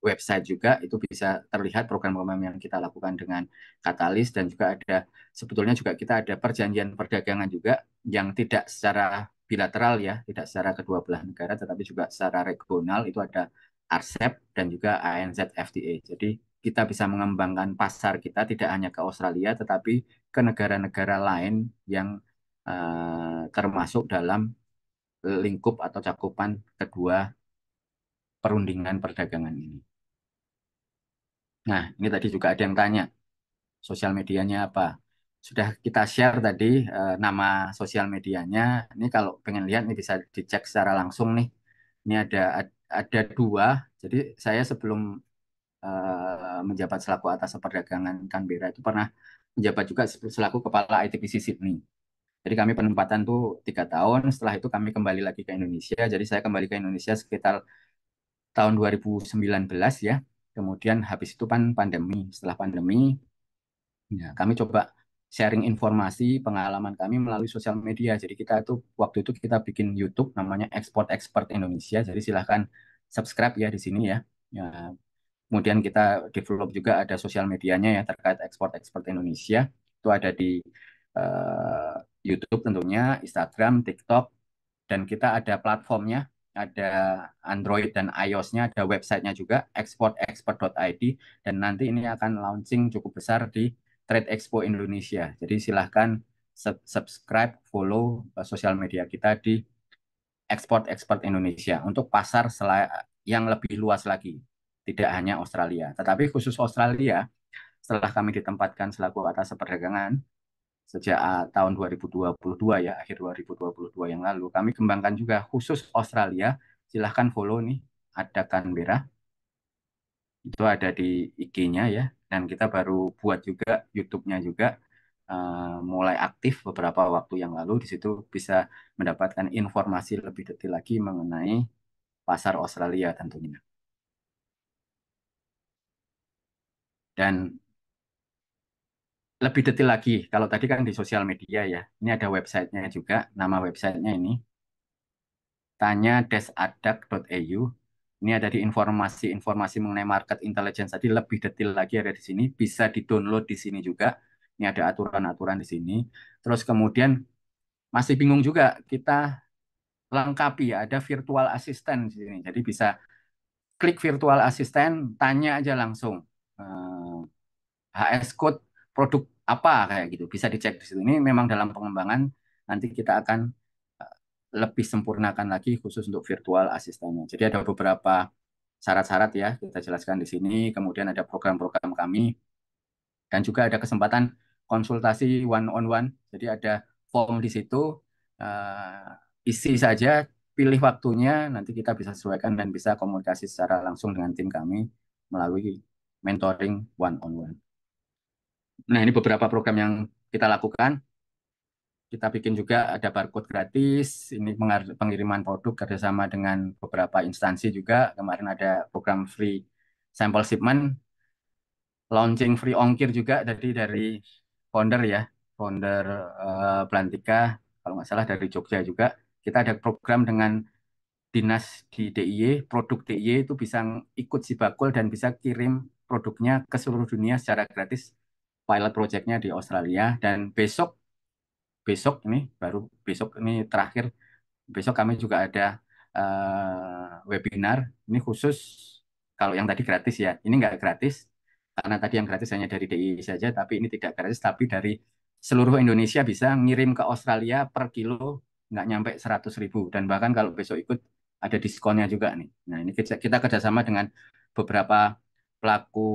website juga itu bisa terlihat program-program yang kita lakukan dengan Katalis dan juga ada sebetulnya juga kita ada perjanjian perdagangan juga yang tidak secara bilateral ya, tidak secara kedua belah negara tetapi juga secara regional itu ada RCEP dan juga ANZ FTA. Jadi kita bisa mengembangkan pasar kita tidak hanya ke Australia tetapi ke negara-negara lain yang termasuk dalam lingkup atau cakupan kedua perundingan perdagangan ini. Nah, ini tadi juga ada yang tanya, sosial medianya apa? Sudah kita share tadi nama sosial medianya. Ini kalau pengen lihat nih bisa dicek secara langsung nih. Ini ada dua. Jadi saya sebelum menjabat selaku atas perdagangan Canberra itu pernah menjabat juga selaku kepala ITPC Sydney. Jadi kami penempatan tuh 3 tahun. Setelah itu kami kembali lagi ke Indonesia. Jadi saya kembali ke Indonesia sekitar tahun 2019 ya. Kemudian habis itu kan pandemi. Setelah pandemi, ya, kami coba sharing informasi pengalaman kami melalui sosial media. Jadi kita itu waktu itu kita bikin YouTube namanya Export Expert Indonesia. Jadi silahkan subscribe ya di sini ya. Ya, kemudian kita develop juga ada sosial medianya ya terkait Export Expert Indonesia. Itu ada di eh, YouTube tentunya, Instagram, TikTok, dan kita ada platformnya, ada Android dan iOS-nya, ada websitenya juga, exportexpert.id, dan nanti ini akan launching cukup besar di Trade Expo Indonesia. Jadi silahkan subscribe, follow sosial media kita di Export Expert Indonesia untuk pasar yang lebih luas lagi, tidak hanya Australia. Tetapi khusus Australia, setelah kami ditempatkan selaku atas perdagangan, sejak tahun 2022 ya, akhir 2022 yang lalu, kami kembangkan juga khusus Australia. Silahkan follow nih, ada Canberra, itu ada di IG-nya ya, dan kita baru buat juga YouTube-nya juga, mulai aktif beberapa waktu yang lalu. Di situ bisa mendapatkan informasi lebih detail lagi mengenai pasar Australia tentunya. Dan lebih detail lagi, kalau tadi kan di sosial media ya, ini ada websitenya juga, nama websitenya ini tanya-adak.eu. Ini ada di informasi-informasi mengenai market intelligence tadi lebih detail lagi ada di sini, bisa di-download di sini juga. Ini ada aturan-aturan di sini. Terus kemudian masih bingung juga, kita lengkapi ya, ada virtual assistant di sini. Jadi bisa klik virtual assistant, tanya aja langsung. HS code produk apa kayak gitu bisa dicek di situ. Ini memang dalam pengembangan, nanti kita akan eh, lebih sempurnakan lagi khusus untuk virtual asistennya. Jadi ada beberapa syarat-syarat ya kita jelaskan di sini. Kemudian ada program-program kami dan juga ada kesempatan konsultasi one on one. Jadi ada form di situ, isi saja, pilih waktunya, nanti kita bisa sesuaikan dan bisa komunikasi secara langsung dengan tim kami melalui mentoring one on one. Nah, ini beberapa program yang kita lakukan. Kita bikin juga ada barcode gratis, ini pengiriman produk kerjasama dengan beberapa instansi juga. Kemarin ada program free sample shipment, launching free ongkir juga dari founder ya, founder Plantika, kalau nggak salah dari Jogja juga. Kita ada program dengan dinas di DIY, produk DIY itu bisa ikut Sibakul dan bisa kirim produknya ke seluruh dunia secara gratis. Pilot projectnya di Australia dan besok besok ini baru besok ini terakhir besok kami juga ada webinar ini khusus kalau yang tadi gratis ya ini nggak gratis karena tadi yang gratis hanya dari DI saja tapi ini tidak gratis tapi dari seluruh Indonesia bisa ngirim ke Australia per kilo nggak nyampe 100.000 dan bahkan kalau besok ikut ada diskonnya juga nih. Nah ini kita kerjasama dengan beberapa pelaku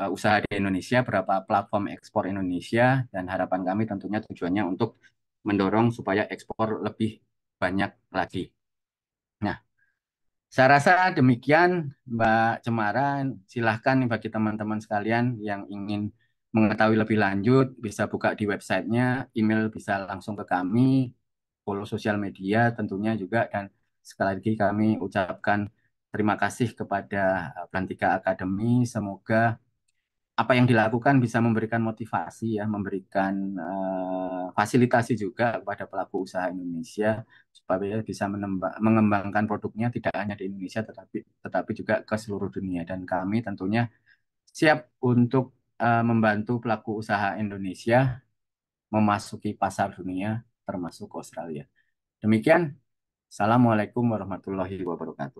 usaha di Indonesia, beberapa platform ekspor Indonesia, dan harapan kami tentunya tujuannya untuk mendorong supaya ekspor lebih banyak lagi. Nah, saya rasa demikian, Mbak Cemara. Silahkan nih bagi teman-teman sekalian yang ingin mengetahui lebih lanjut, bisa buka di websitenya, email bisa langsung ke kami, follow sosial media tentunya juga, dan sekali lagi kami ucapkan terima kasih kepada Plantika Academy. Semoga apa yang dilakukan bisa memberikan motivasi ya, memberikan fasilitasi juga kepada pelaku usaha Indonesia supaya bisa mengembangkan produknya tidak hanya di Indonesia tetapi juga ke seluruh dunia dan kami tentunya siap untuk membantu pelaku usaha Indonesia memasuki pasar dunia termasuk Australia. Demikian, Assalamualaikum warahmatullahi wabarakatuh.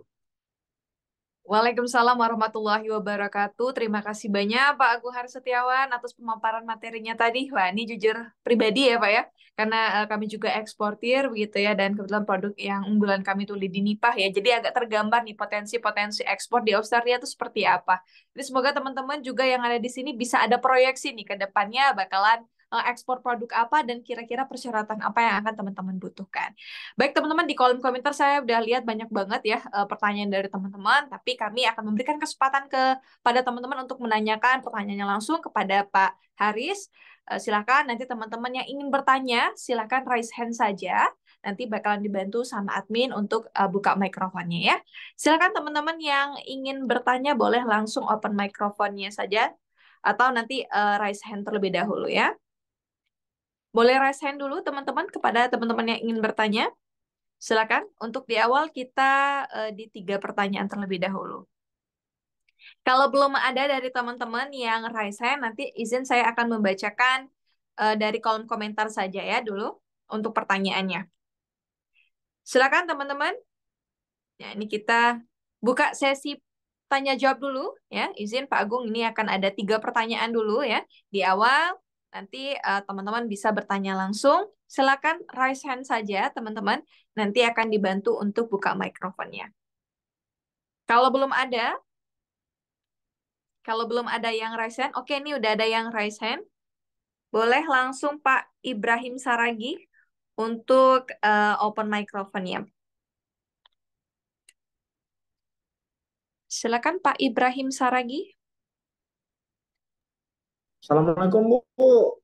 Waalaikumsalam warahmatullahi wabarakatuh. Terima kasih banyak Pak Agung Hari Setiawan atas pemaparan materinya tadi. Wah, ini jujur pribadi ya Pak ya. Karena kami juga eksportir begitu ya. Dan kebetulan produk yang unggulan kami itu lidi nipah ya. Jadi agak tergambar nih potensi-potensi ekspor di Australia itu seperti apa. Jadi semoga teman-teman juga yang ada di sini bisa ada proyeksi nih ke depannya bakalan ekspor produk apa dan kira-kira persyaratan apa yang akan teman-teman butuhkan. Baik teman-teman, di kolom komentar saya udah lihat banyak banget ya pertanyaan dari teman-teman, tapi kami akan memberikan kesempatan kepada teman-teman untuk menanyakan pertanyaannya langsung kepada Pak Haris. Silakan nanti teman-teman yang ingin bertanya, silakan raise hand saja. Nanti bakalan dibantu sama admin untuk buka mikrofonnya ya. Silakan teman-teman yang ingin bertanya boleh langsung open mikrofonnya saja atau nanti raise hand terlebih dahulu ya. Boleh raise hand dulu teman-teman kepada teman-teman yang ingin bertanya. Silakan, untuk di awal kita di 3 pertanyaan terlebih dahulu. Kalau belum ada dari teman-teman yang raise hand, nanti izin saya akan membacakan dari kolom komentar saja ya dulu untuk pertanyaannya. Silakan teman-teman. Ya, ini kita buka sesi tanya jawab dulu ya. Izin Pak Agung, ini akan ada 3 pertanyaan dulu ya di awal. Nanti teman-teman bisa bertanya langsung. Silakan raise hand saja teman-teman. Nanti akan dibantu untuk buka mikrofonnya. Kalau belum ada, yang raise hand, oke ini udah ada yang raise hand. Boleh langsung Pak Ibrahim Saragi untuk open microphone-nya. Silakan Pak Ibrahim Saragi. Assalamualaikum Bu.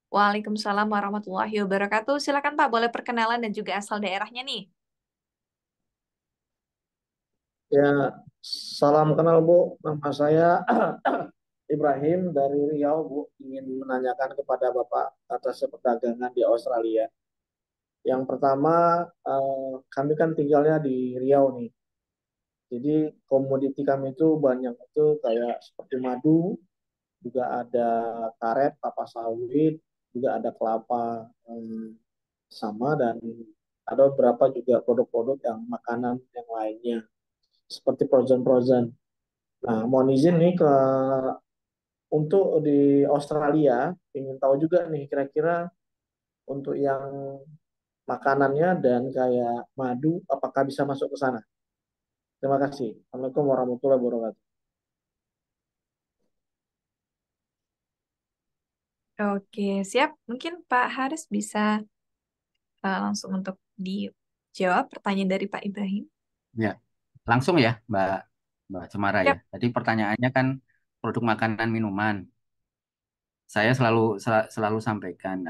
Waalaikumsalam warahmatullahi wabarakatuh. Silakan Pak, boleh perkenalan dan juga asal daerahnya nih. Ya, salam kenal Bu. Nama saya Ibrahim dari Riau, Bu. Ingin menanyakan kepada Bapak atas perdagangan di Australia. Yang pertama, kami kan tinggalnya di Riau nih. Jadi komoditi kami itu banyak itu kayak seperti madu, juga ada karet, kelapa sawit, juga ada kelapa sama dan ada beberapa juga produk-produk yang makanan yang lainnya seperti frozen-frozen. Nah, mohon izin nih untuk di Australia, ingin tahu juga nih kira-kira untuk yang makanannya dan kayak madu, apakah bisa masuk ke sana? Terima kasih. Assalamualaikum warahmatullahi wabarakatuh. Oke, siap. Mungkin Pak Haris bisa langsung untuk dijawab pertanyaan dari Pak Ibrahim. Ya, langsung ya, Mbak Cemara ya. Siap. Tadi pertanyaannya kan produk makanan minuman. Saya selalu sampaikan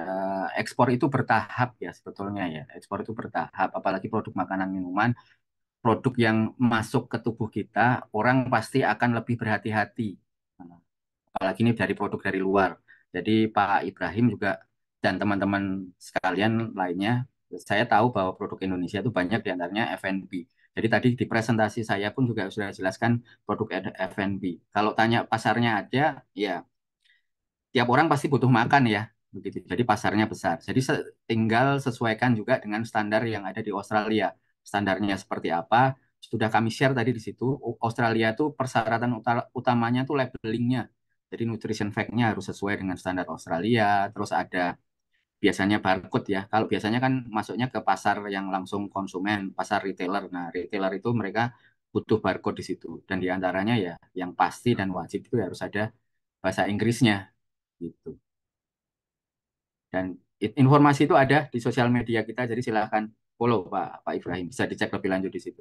ekspor itu bertahap ya sebetulnya ya. Ekspor itu bertahap, apalagi produk makanan minuman, produk yang masuk ke tubuh kita, orang pasti akan lebih berhati-hati. Nah, apalagi ini dari produk dari luar. Jadi Pak Ibrahim juga dan teman-teman sekalian lainnya, saya tahu bahwa produk Indonesia itu banyak diantaranya F&B. Jadi tadi di presentasi saya pun juga sudah jelaskan produk F&B. Kalau tanya pasarnya ada, ya tiap orang pasti butuh makan ya, begitu. Jadi pasarnya besar. Jadi tinggal sesuaikan juga dengan standar yang ada di Australia. Standarnya seperti apa? Sudah kami share tadi di situ. Australia itu persyaratan utamanya tuh labelingnya. Jadi nutrition fact-nya harus sesuai dengan standar Australia. Terus ada biasanya barcode ya. Kalau biasanya kan masuknya ke pasar yang langsung konsumen, pasar retailer. Nah, retailer itu mereka butuh barcode di situ. Dan diantaranya ya yang pasti dan wajib itu harus ada bahasa Inggrisnya gitu. Dan informasi itu ada di sosial media kita, jadi silahkan follow Pak Ibrahim. Bisa dicek lebih lanjut di situ.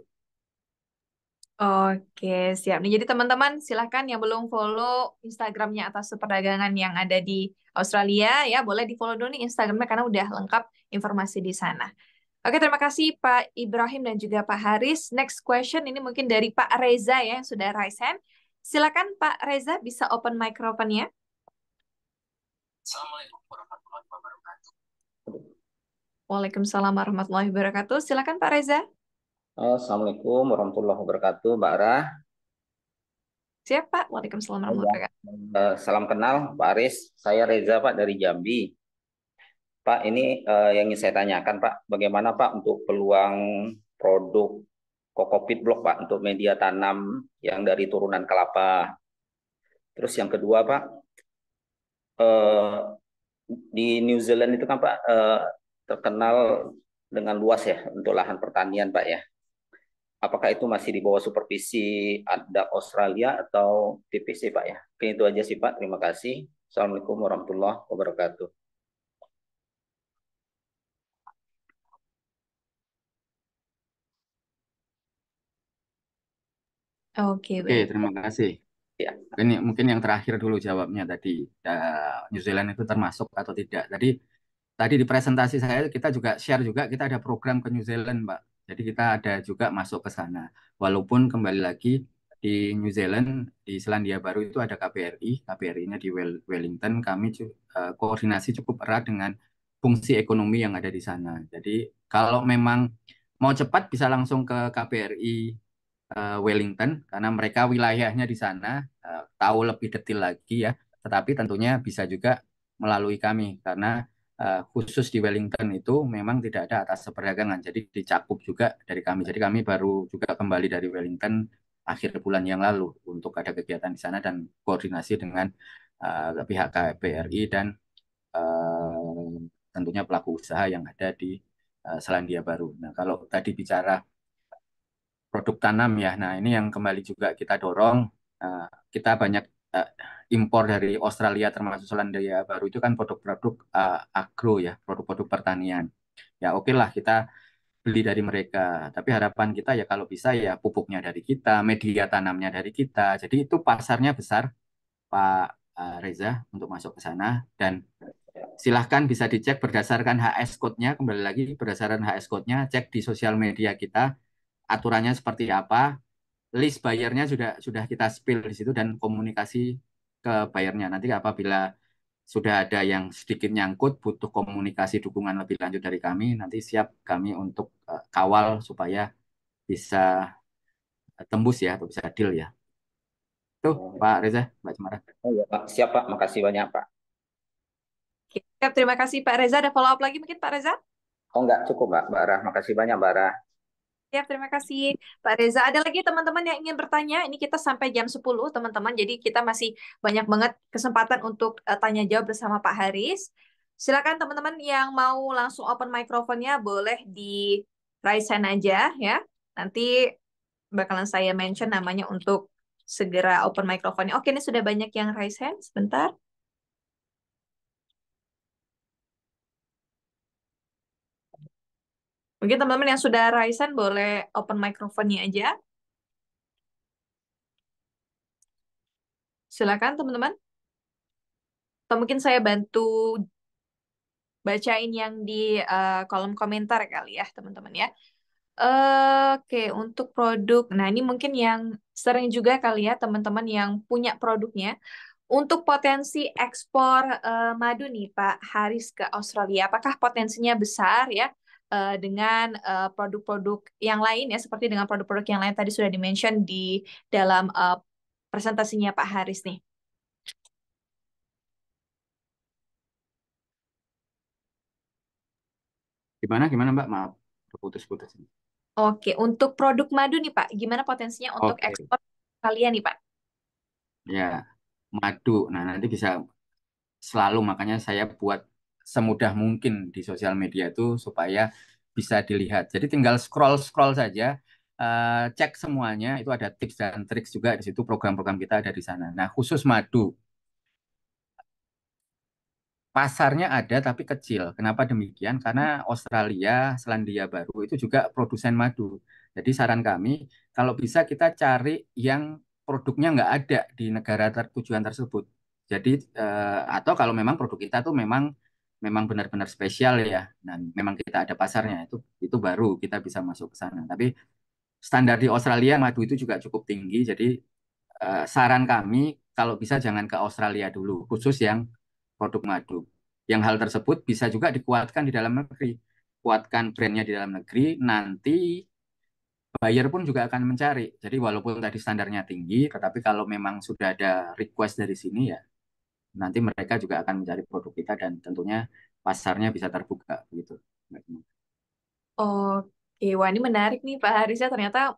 Oke, siap nih. Jadi teman-teman silahkan yang belum follow Instagramnya atas perdagangan yang ada di Australia ya, boleh di follow dulu nih Instagramnya karena udah lengkap informasi di sana. Oke, terima kasih Pak Ibrahim dan juga Pak Haris. Next question ini mungkin dari Pak Reza ya yang sudah raise hand. Silakan Pak Reza bisa open microphone-nya. Assalamualaikum warahmatullahi wabarakatuh. Waalaikumsalam warahmatullahi wabarakatuh. Silakan Pak Reza. Assalamualaikum warahmatullahi wabarakatuh, Mbak Ara. Siap Pak. Waalaikumsalam warahmatullahi wabarakatuh. Salam kenal, Pak Aris. Saya Reza, Pak, dari Jambi. Pak, ini yang ingin saya tanyakan, Pak, bagaimana Pak untuk peluang produk Kokopit Blok, Pak, untuk media tanam yang dari turunan kelapa. Terus yang kedua, Pak, eh, di New Zealand itu kan, Pak, terkenal dengan luas ya untuk lahan pertanian, Pak ya. Apakah itu masih di bawah supervisi ADA Australia atau TPC, Pak ya? Oke, itu aja sih, Pak. Terima kasih. Assalamualaikum warahmatullahi wabarakatuh. Oke, Oke, baik. terima kasih. Ya, Ini mungkin yang terakhir dulu jawabnya tadi. New Zealand itu termasuk atau tidak? Tadi di presentasi saya kita juga share juga kita ada program ke New Zealand, Pak. Jadi kita ada juga masuk ke sana. Walaupun kembali lagi di New Zealand, di Selandia Baru itu ada KBRI, KBRI-nya di Wellington. Kami koordinasi cukup erat dengan fungsi ekonomi yang ada di sana. Jadi kalau memang mau cepat bisa langsung ke KBRI Wellington karena mereka wilayahnya di sana tahu lebih detail lagi ya. Tetapi tentunya bisa juga melalui kami karena khusus di Wellington itu memang tidak ada atas perdagangan, jadi dicakup juga dari kami. Jadi kami baru juga kembali dari Wellington akhir bulan yang lalu untuk ada kegiatan di sana dan koordinasi dengan pihak KBRI dan tentunya pelaku usaha yang ada di Selandia Baru. Nah, kalau tadi bicara produk tanam ya, nah ini yang kembali juga kita dorong. Kita banyak uh, impor dari Australia termasuk Selandia Baru itu kan produk-produk agro ya, produk-produk pertanian. Ya oke lah kita beli dari mereka, tapi harapan kita ya kalau bisa ya pupuknya dari kita, media tanamnya dari kita. Jadi itu pasarnya besar, Pak Reza, untuk masuk ke sana dan silahkan bisa dicek berdasarkan HS code-nya, kembali lagi berdasarkan HS code-nya, cek di sosial media kita aturannya seperti apa. list bayarnya sudah kita spill di situ dan komunikasi ke bayarnya. Nanti apabila sudah ada yang sedikit nyangkut, butuh komunikasi dukungan lebih lanjut dari kami, nanti siap kami untuk kawal supaya bisa tembus ya atau bisa deal ya. Tuh Oh, Pak Reza, Mbak Cemara. oh ya Pak, siap Pak, makasih banyak Pak. Oke, siap, terima kasih Pak Reza. Ada follow up lagi mungkin Pak Reza? Oh enggak cukup Mbak Rah, makasih banyak Mbak Rah. Siap, terima kasih Pak Reza. Ada lagi teman-teman yang ingin bertanya? Ini kita sampai jam 10 teman-teman. Jadi kita masih banyak banget kesempatan untuk tanya jawab bersama Pak Haris. Silakan teman-teman yang mau langsung open microphone-nya boleh di raise hand aja ya. Nanti bakalan saya mention namanya untuk segera open microphone-nya. Oke, ini sudah banyak yang raise hand. Sebentar. Mungkin teman-teman yang sudah raise hand boleh open microphone-nya aja. Silakan teman-teman. Atau mungkin saya bantu bacain yang di kolom komentar kali ya, teman-teman ya. Oke, untuk produk. Nah, ini mungkin yang sering juga kali ya, teman-teman yang punya produknya. Untuk potensi ekspor madu nih, Pak Haris ke Australia, apakah potensinya besar ya dengan produk-produk yang lain ya, seperti dengan produk-produk yang lain tadi sudah dimention di dalam presentasinya Pak Haris nih. Gimana Mbak? Maaf, putus-putus. Oke, untuk produk madu nih Pak, gimana potensinya untuk Oke, ekspor kalian nih Pak? ya madu. Nah nanti bisa selalu makanya saya buat semudah mungkin di sosial media itu supaya bisa dilihat. Jadi tinggal scroll saja, cek semuanya. Itu ada tips dan trik juga di situ. Program-program kita ada di sana. Nah khusus madu. Pasarnya ada tapi kecil. Kenapa demikian? Karena Australia, Selandia Baru itu juga produsen madu. Jadi saran kami, kalau bisa kita cari yang produknya nggak ada di negara tujuan tersebut. Jadi atau kalau memang produk kita tuh memang memang benar-benar spesial ya, dan memang kita ada pasarnya itu baru kita bisa masuk ke sana. Tapi standar di Australia madu itu juga cukup tinggi. Jadi saran kami kalau bisa jangan ke Australia dulu, khusus yang produk madu. Yang hal tersebut bisa juga dikuatkan di dalam negeri. Kuatkan brandnya di dalam negeri, nanti buyer pun juga akan mencari. Jadi walaupun tadi standarnya tinggi, tetapi kalau memang sudah ada request dari sini ya, nanti mereka juga akan mencari produk kita dan tentunya pasarnya bisa terbuka begitu. Oke, wah ini menarik nih Pak Harisnya. Ternyata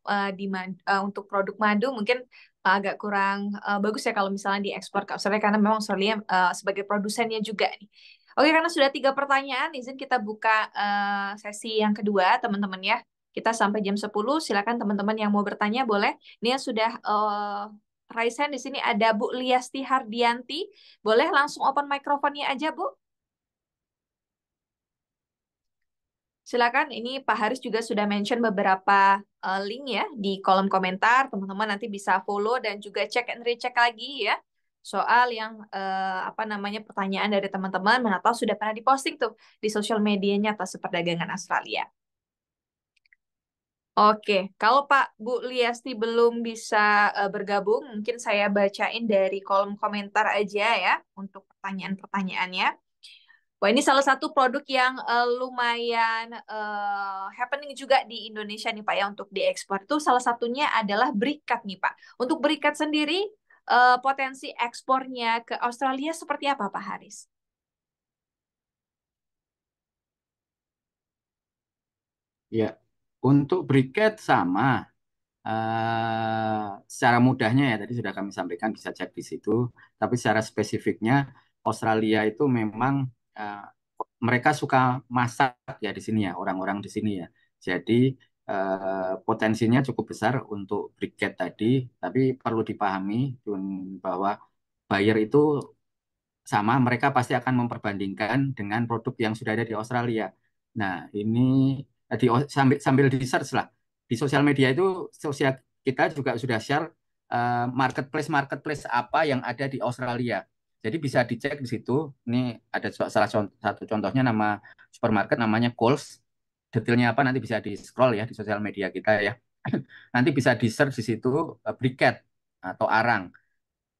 untuk produk madu mungkin agak kurang bagus ya kalau misalnya diekspor ke Australia karena memang Australia sebagai produsennya juga nih. Oke, karena sudah 3 pertanyaan, izin kita buka sesi yang kedua, teman-teman ya. Kita sampai jam 10. Silakan teman-teman yang mau bertanya boleh. Ini yang sudah raise hand di sini ada Bu Liasti Hardianti. Boleh langsung open microphone-nya aja, Bu. Silakan, ini Pak Haris juga sudah mention beberapa link ya di kolom komentar. Teman-teman nanti bisa follow dan juga cek and recheck lagi ya soal yang apa namanya pertanyaan dari teman-teman mana tahu sudah pernah diposting tuh di sosial medianya atas perdagangan Australia. Oke, kalau Pak Bu Liasti belum bisa bergabung, mungkin saya bacain dari kolom komentar aja ya untuk pertanyaan-pertanyaannya. Wah, ini salah satu produk yang lumayan happening juga di Indonesia nih Pak ya untuk diekspor. Itu salah satunya adalah berikat nih Pak. Untuk berikat sendiri, potensi ekspornya ke Australia seperti apa Pak Haris? Ya, untuk briket sama. Secara mudahnya ya tadi sudah kami sampaikan bisa cek di situ. Tapi secara spesifiknya Australia itu memang eh, mereka suka masak ya di sini ya orang-orang di sini ya. Jadi potensinya cukup besar untuk briket tadi. Tapi perlu dipahami Jun, bahwa buyer itu sama mereka pasti akan memperbandingkan dengan produk yang sudah ada di Australia. Nah, ini sambil di search lah di sosial media itu sosial kita juga sudah share marketplace apa yang ada di Australia. Jadi bisa dicek di situ. Ini ada satu contohnya nama supermarket namanya Coles. Detailnya apa nanti bisa di scroll ya di sosial media kita ya. nanti bisa di search di situ briket atau arang.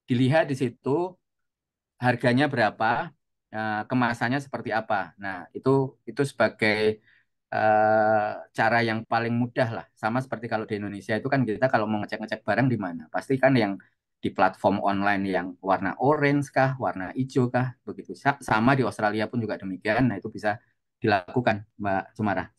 Dilihat di situ harganya berapa, kemasannya seperti apa. Nah, itu sebagai cara yang paling mudah lah. Sama seperti kalau di Indonesia itu kan kita kalau mau ngecek-ngecek barang di mana, pasti kan yang di platform online yang warna orange kah, warna hijau kah, begitu. Sama di Australia pun juga demikian. Nah, itu bisa dilakukan, Mbak Sumara.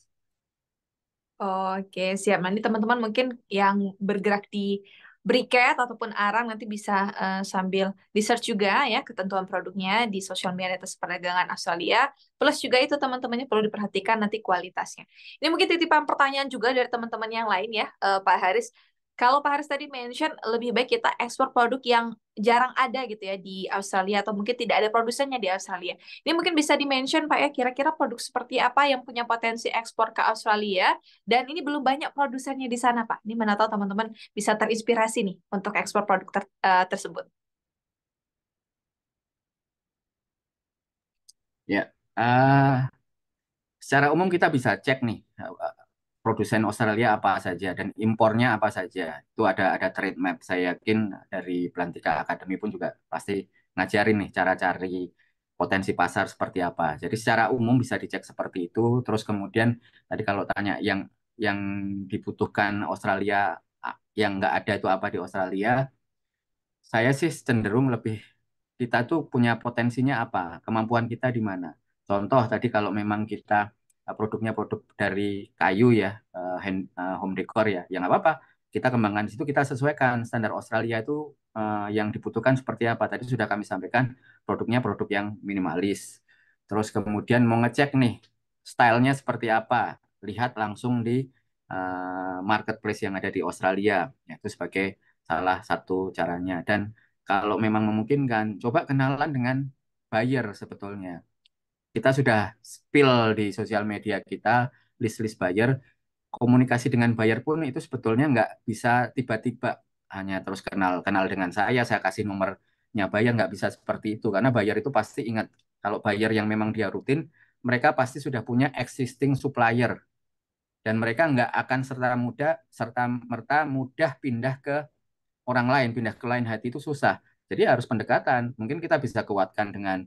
Oke, siap. Nanti teman-teman mungkin yang bergerak di briket ataupun arang nanti bisa sambil di-search juga ya ketentuan produknya di sosial media atas perdagangan Australia. Plus juga itu teman-temannya perlu diperhatikan nanti kualitasnya. Ini mungkin titipan pertanyaan juga dari teman-teman yang lain ya, Pak Haris. Kalau Pak Haris tadi mention lebih baik kita ekspor produk yang jarang ada gitu ya di Australia atau mungkin tidak ada produsennya di Australia. Ini mungkin bisa di-mention Pak ya, kira-kira produk seperti apa yang punya potensi ekspor ke Australia dan ini belum banyak produsennya di sana, Pak. Ini mana tahu teman-teman bisa terinspirasi nih untuk ekspor produk tersebut. Ya, secara umum kita bisa cek nih produsen Australia apa saja dan impornya apa saja. Itu ada trade map. Saya yakin dari Belantika Academy pun juga pasti ngajarin nih cara cari potensi pasar seperti apa. Jadi secara umum bisa dicek seperti itu. Terus kemudian tadi kalau tanya yang dibutuhkan Australia, yang nggak ada itu apa di Australia, saya sih cenderung lebih kita tuh punya potensinya apa, kemampuan kita di mana. Contoh tadi kalau memang kita produknya produk dari kayu ya, home decor ya, yang apa-apa. Kita kembangkan di situ, kita sesuaikan standar Australia itu yang dibutuhkan seperti apa. Tadi sudah kami sampaikan produknya produk yang minimalis. Terus kemudian mau ngecek nih stylenya seperti apa, lihat langsung di marketplace yang ada di Australia. Ya, itu sebagai salah satu caranya. Dan kalau memang memungkinkan, coba kenalan dengan buyer sebetulnya. Kita sudah spill di sosial media kita, list-list buyer, komunikasi dengan buyer pun itu sebetulnya nggak bisa tiba-tiba hanya terus kenal dengan saya kasih nomornya buyer, nggak bisa seperti itu. Karena buyer itu pasti ingat, kalau buyer yang memang dia rutin, mereka pasti sudah punya existing supplier. Dan mereka nggak akan serta merta mudah pindah ke orang lain, pindah ke lain hati itu susah. Jadi harus pendekatan. Mungkin kita bisa kuatkan dengan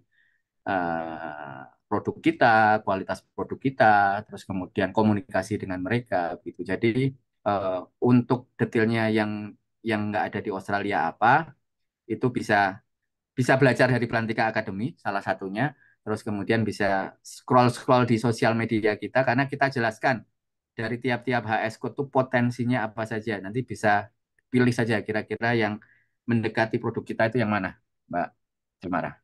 produk kita, kualitas produk kita, terus kemudian komunikasi dengan mereka gitu. Jadi eh, untuk detailnya yang nggak ada di Australia apa, itu bisa bisa belajar dari Plantika Academy salah satunya. Terus kemudian bisa scroll-scroll di sosial media kita karena kita jelaskan dari tiap-tiap HS code itu potensinya apa saja. Nanti bisa pilih saja kira-kira yang mendekati produk kita itu yang mana, Mbak Cemara.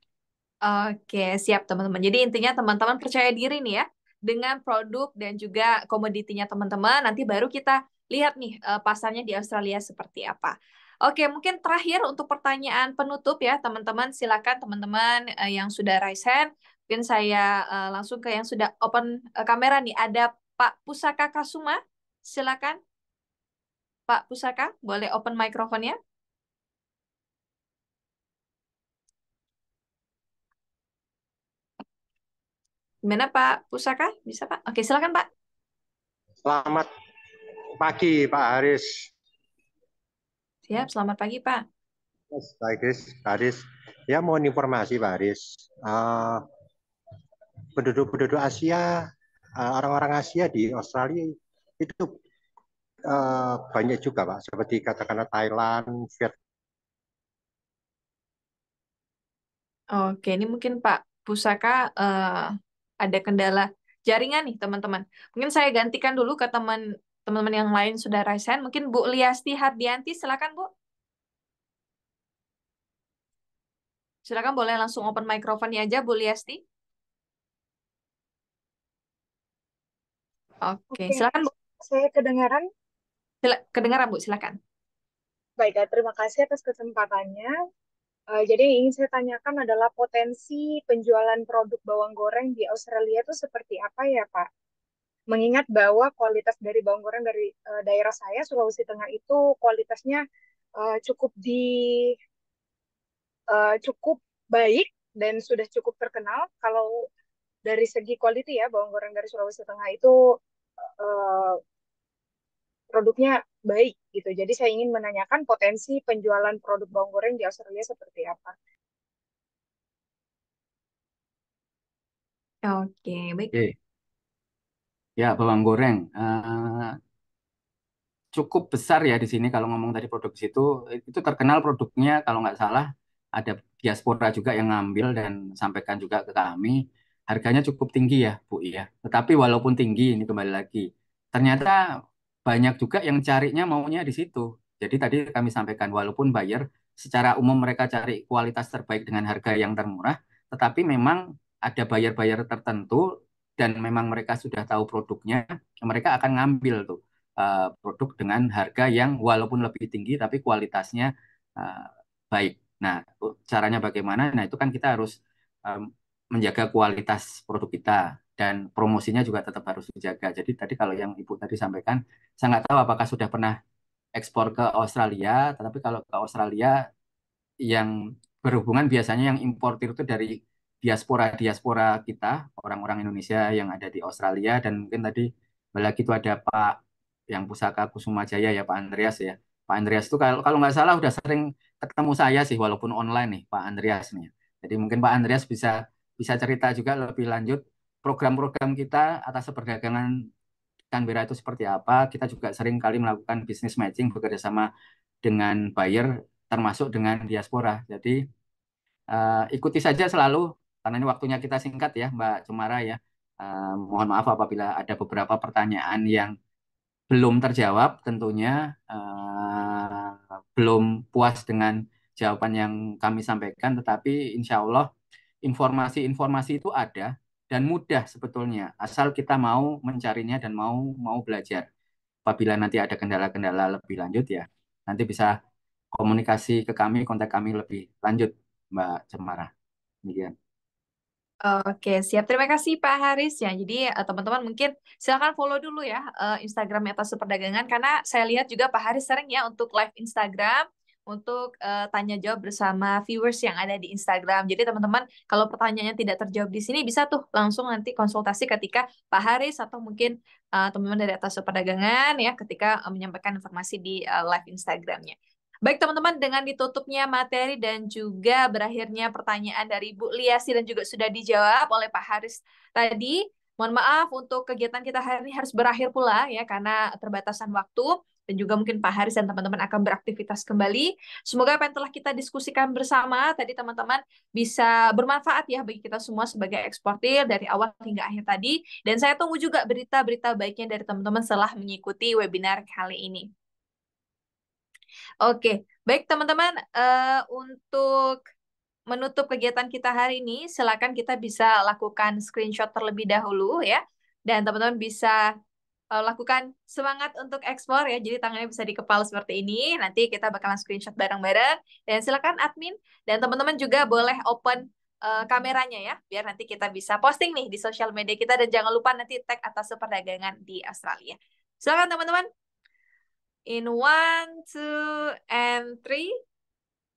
Oke, siap teman-teman. Jadi intinya teman-teman percaya diri nih ya dengan produk dan juga komoditinya teman-teman. Nanti baru kita lihat nih pasarnya di Australia seperti apa. Oke, mungkin terakhir untuk pertanyaan penutup ya teman-teman. Silakan teman-teman yang sudah raise hand. Mungkin saya langsung ke yang sudah open kamera nih. Ada Pak Pusaka Kasuma. Silakan Pak Pusaka, boleh open mikrofonnya. Gimana Pak Pusaka? Bisa Pak? Oke, silakan Pak. Selamat pagi Pak Haris. Siap, selamat pagi Pak. Baik, Haris. Ya, mohon informasi Pak Haris. Penduduk-penduduk Asia, orang-orang Asia di Australia itu banyak juga Pak. Seperti katakanlah Thailand, Vietnam. Oke, ini mungkin Pak Pusaka ada kendala jaringan nih teman-teman. Mungkin saya gantikan dulu ke teman-teman yang lain sudah raise hand. Mungkin Bu Liasti Hardianti, silakan Bu. Silakan boleh langsung open mikrofonnya aja Bu Liasti. Oke, Oke, silakan Bu. saya kedengaran. Kedengaran Bu, silakan. Baik, terima kasih atas kesempatannya. Jadi yang ingin saya tanyakan adalah potensi penjualan produk bawang goreng di Australia itu seperti apa ya, Pak? Mengingat bahwa kualitas dari bawang goreng dari daerah saya, Sulawesi Tengah itu kualitasnya eh, cukup di cukup baik dan sudah cukup terkenal. Kalau dari segi quality ya, bawang goreng dari Sulawesi Tengah itu eh, produknya baik gitu. Jadi saya ingin menanyakan potensi penjualan produk bawang goreng di Australia seperti apa. Oke, baik. Oke, ya bawang goreng. Cukup besar ya di sini kalau ngomong tadi produk di situ itu terkenal produknya kalau nggak salah ada diaspora juga yang ngambil dan sampaikan juga ke kami harganya cukup tinggi ya Bu ya. Tetapi walaupun tinggi ini kembali lagi ternyata banyak juga yang carinya maunya di situ. Jadi tadi kami sampaikan walaupun buyer secara umum mereka cari kualitas terbaik dengan harga yang termurah, tetapi memang ada buyer-buyer tertentu dan memang mereka sudah tahu produknya, mereka akan ngambil tuh produk dengan harga yang walaupun lebih tinggi tapi kualitasnya uh, baik. Nah, caranya bagaimana? Nah, itu kan kita harus um, menjaga kualitas produk kita dan promosinya juga tetap harus dijaga. Jadi tadi kalau yang Ibu tadi sampaikan, saya nggak tahu apakah sudah pernah ekspor ke Australia, tetapi kalau ke Australia yang berhubungan biasanya yang importir itu dari diaspora-diaspora kita, orang-orang Indonesia yang ada di Australia dan mungkin tadi lagi itu ada Pak yang Pusaka Kusuma Jaya ya Pak Andreas ya. Pak Andreas itu kalau kalau nggak salah udah sering ketemu saya sih walaupun online nih Pak Andreas nih. Jadi mungkin Pak Andreas bisa bisa cerita juga lebih lanjut program-program kita atas perdagangan Canberra itu seperti apa. Kita juga sering kali melakukan business matching bekerja sama dengan buyer termasuk dengan diaspora. Jadi ikuti saja selalu karena ini waktunya kita singkat ya Mbak Cemara ya. Mohon maaf apabila ada beberapa pertanyaan yang belum terjawab tentunya belum puas dengan jawaban yang kami sampaikan tetapi insya Allah informasi-informasi itu ada dan mudah sebetulnya asal kita mau mencarinya dan mau mau belajar. Apabila nanti ada kendala-kendala lebih lanjut ya nanti bisa komunikasi ke kami, kontak kami lebih lanjut, Mbak Cemara. Demikian. Oke, siap. Terima kasih Pak Haris ya. Jadi teman-teman mungkin silakan follow dulu ya Instagram Atas Perdagangan karena saya lihat juga Pak Haris sering ya untuk live Instagram untuk tanya jawab bersama viewers yang ada di Instagram. Jadi teman-teman kalau pertanyaannya tidak terjawab di sini bisa tuh langsung nanti konsultasi ketika Pak Haris atau mungkin teman-teman dari Atas Perdagangan ya ketika menyampaikan informasi di live Instagramnya. Baik teman-teman, dengan ditutupnya materi dan juga berakhirnya pertanyaan dari Bu Liasi dan juga sudah dijawab oleh Pak Haris tadi, mohon maaf untuk kegiatan kita hari ini harus berakhir pula ya karena terbatasan waktu dan juga mungkin Pak Haris dan teman-teman akan beraktivitas kembali. Semoga apa yang telah kita diskusikan bersama tadi teman-teman bisa bermanfaat ya bagi kita semua sebagai eksportir dari awal hingga akhir tadi. Dan saya tunggu juga berita-berita baiknya dari teman-teman setelah mengikuti webinar kali ini. Oke, baik teman-teman, untuk menutup kegiatan kita hari ini, silakan kita bisa lakukan screenshot terlebih dahulu ya, dan teman-teman bisa lakukan semangat untuk ekspor ya, jadi tangannya bisa dikepal seperti ini, nanti kita bakalan screenshot bareng-bareng, dan silakan admin dan teman-teman juga boleh open kameranya ya, biar nanti kita bisa posting nih di sosial media kita, dan jangan lupa nanti tag Atas Perdagangan di Australia. Silakan teman-teman. In 1, 2, and 3.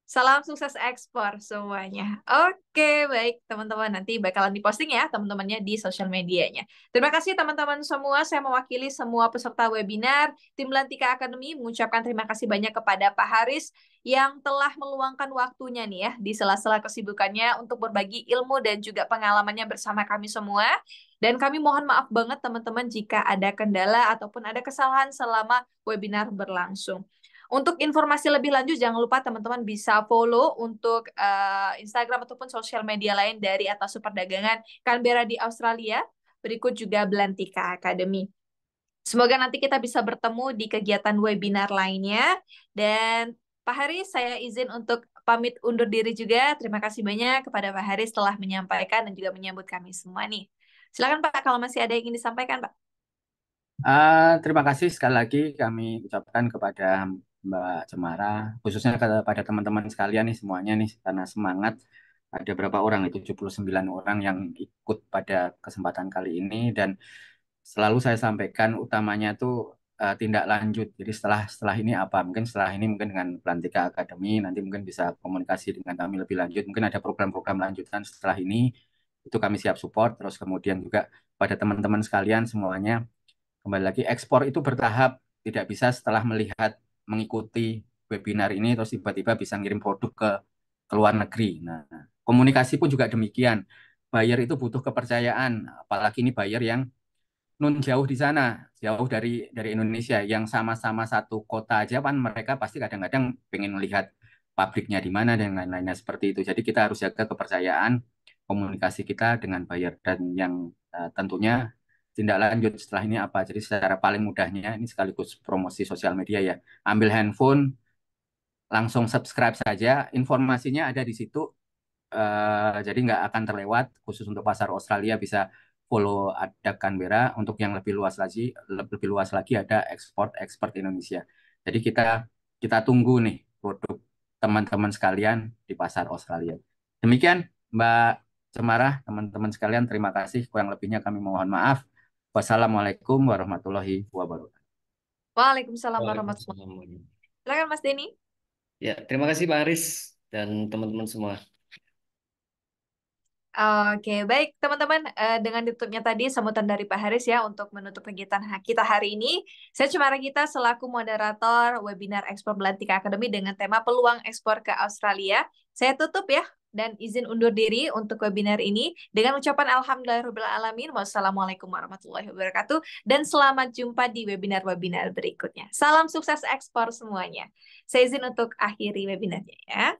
Salam sukses ekspor semuanya. Oke, baik teman-teman. Nanti bakalan diposting ya teman-temannya di sosial medianya. Terima kasih teman-teman semua. Saya mewakili semua peserta webinar. Tim Lantika Academy mengucapkan terima kasih banyak kepada Pak Haris yang telah meluangkan waktunya nih ya di sela-sela kesibukannya untuk berbagi ilmu dan juga pengalamannya bersama kami semua. Dan kami mohon maaf banget teman-teman jika ada kendala ataupun ada kesalahan selama webinar berlangsung. Untuk informasi lebih lanjut, jangan lupa teman-teman bisa follow untuk Instagram ataupun sosial media lain dari Atas Perdagangan Canberra di Australia. Berikut juga Belantika Academy. Semoga nanti kita bisa bertemu di kegiatan webinar lainnya. Dan Pak Haris, saya izin untuk pamit undur diri juga. Terima kasih banyak kepada Pak Haris telah menyampaikan dan juga menyambut kami semua nih. Silakan Pak, kalau masih ada yang ingin disampaikan, Pak. Terima kasih sekali lagi kami ucapkan kepada Mbak Cemara, khususnya kepada teman-teman sekalian nih semuanya nih, karena semangat ada berapa orang, itu 79 orang yang ikut pada kesempatan kali ini, dan selalu saya sampaikan utamanya tuh tindak lanjut. Jadi setelah setelah ini apa? Mungkin setelah ini mungkin dengan Pelantika Academy, nanti mungkin bisa komunikasi dengan kami lebih lanjut, mungkin ada program-program lanjutan setelah ini, itu kami siap support, terus kemudian juga pada teman-teman sekalian semuanya, kembali lagi ekspor itu bertahap, tidak bisa setelah mengikuti webinar ini terus tiba-tiba bisa ngirim produk ke luar negeri. Nah, komunikasi pun juga demikian. Buyer itu butuh kepercayaan, apalagi ini buyer yang jauh di sana, jauh dari Indonesia, yang sama-sama satu kota aja kan mereka pasti kadang-kadang pengen melihat pabriknya di mana dan lain-lainnya seperti itu. Jadi kita harus jaga kepercayaan komunikasi kita dengan buyer dan yang tentunya tindak lanjut setelah ini apa. Jadi secara paling mudahnya ini sekaligus promosi sosial media ya. Ambil handphone, langsung subscribe saja, informasinya ada di situ. Jadi nggak akan terlewat. Khusus untuk pasar Australia bisa follow ada Canberra. Untuk yang lebih luas lagi ada ekspor Indonesia. Jadi kita tunggu nih produk teman-teman sekalian di pasar Australia. Demikian Mbak Cemarah, teman-teman sekalian, terima kasih. Kurang lebihnya kami mohon maaf. Wassalamualaikum warahmatullahi wabarakatuh. Waalaikumsalam warahmatullahi Waalaikumsalam. wabarakatuh. Silakan Mas Denny. Ya, terima kasih Pak Aris dan teman-teman semua. Oke, baik teman-teman. Dengan ditutupnya tadi sambutan dari Pak Haris ya untuk menutup kegiatan kita hari ini. Saya Cemara Gita selaku moderator webinar Ekspor Belantika Academy dengan tema peluang ekspor ke Australia. Saya tutup ya dan izin undur diri untuk webinar ini dengan ucapan Alhamdulillahirrahmanirrahim. Wassalamualaikum warahmatullahi wabarakatuh dan selamat jumpa di webinar-webinar berikutnya. Salam sukses ekspor semuanya. Saya izin untuk akhiri webinarnya ya.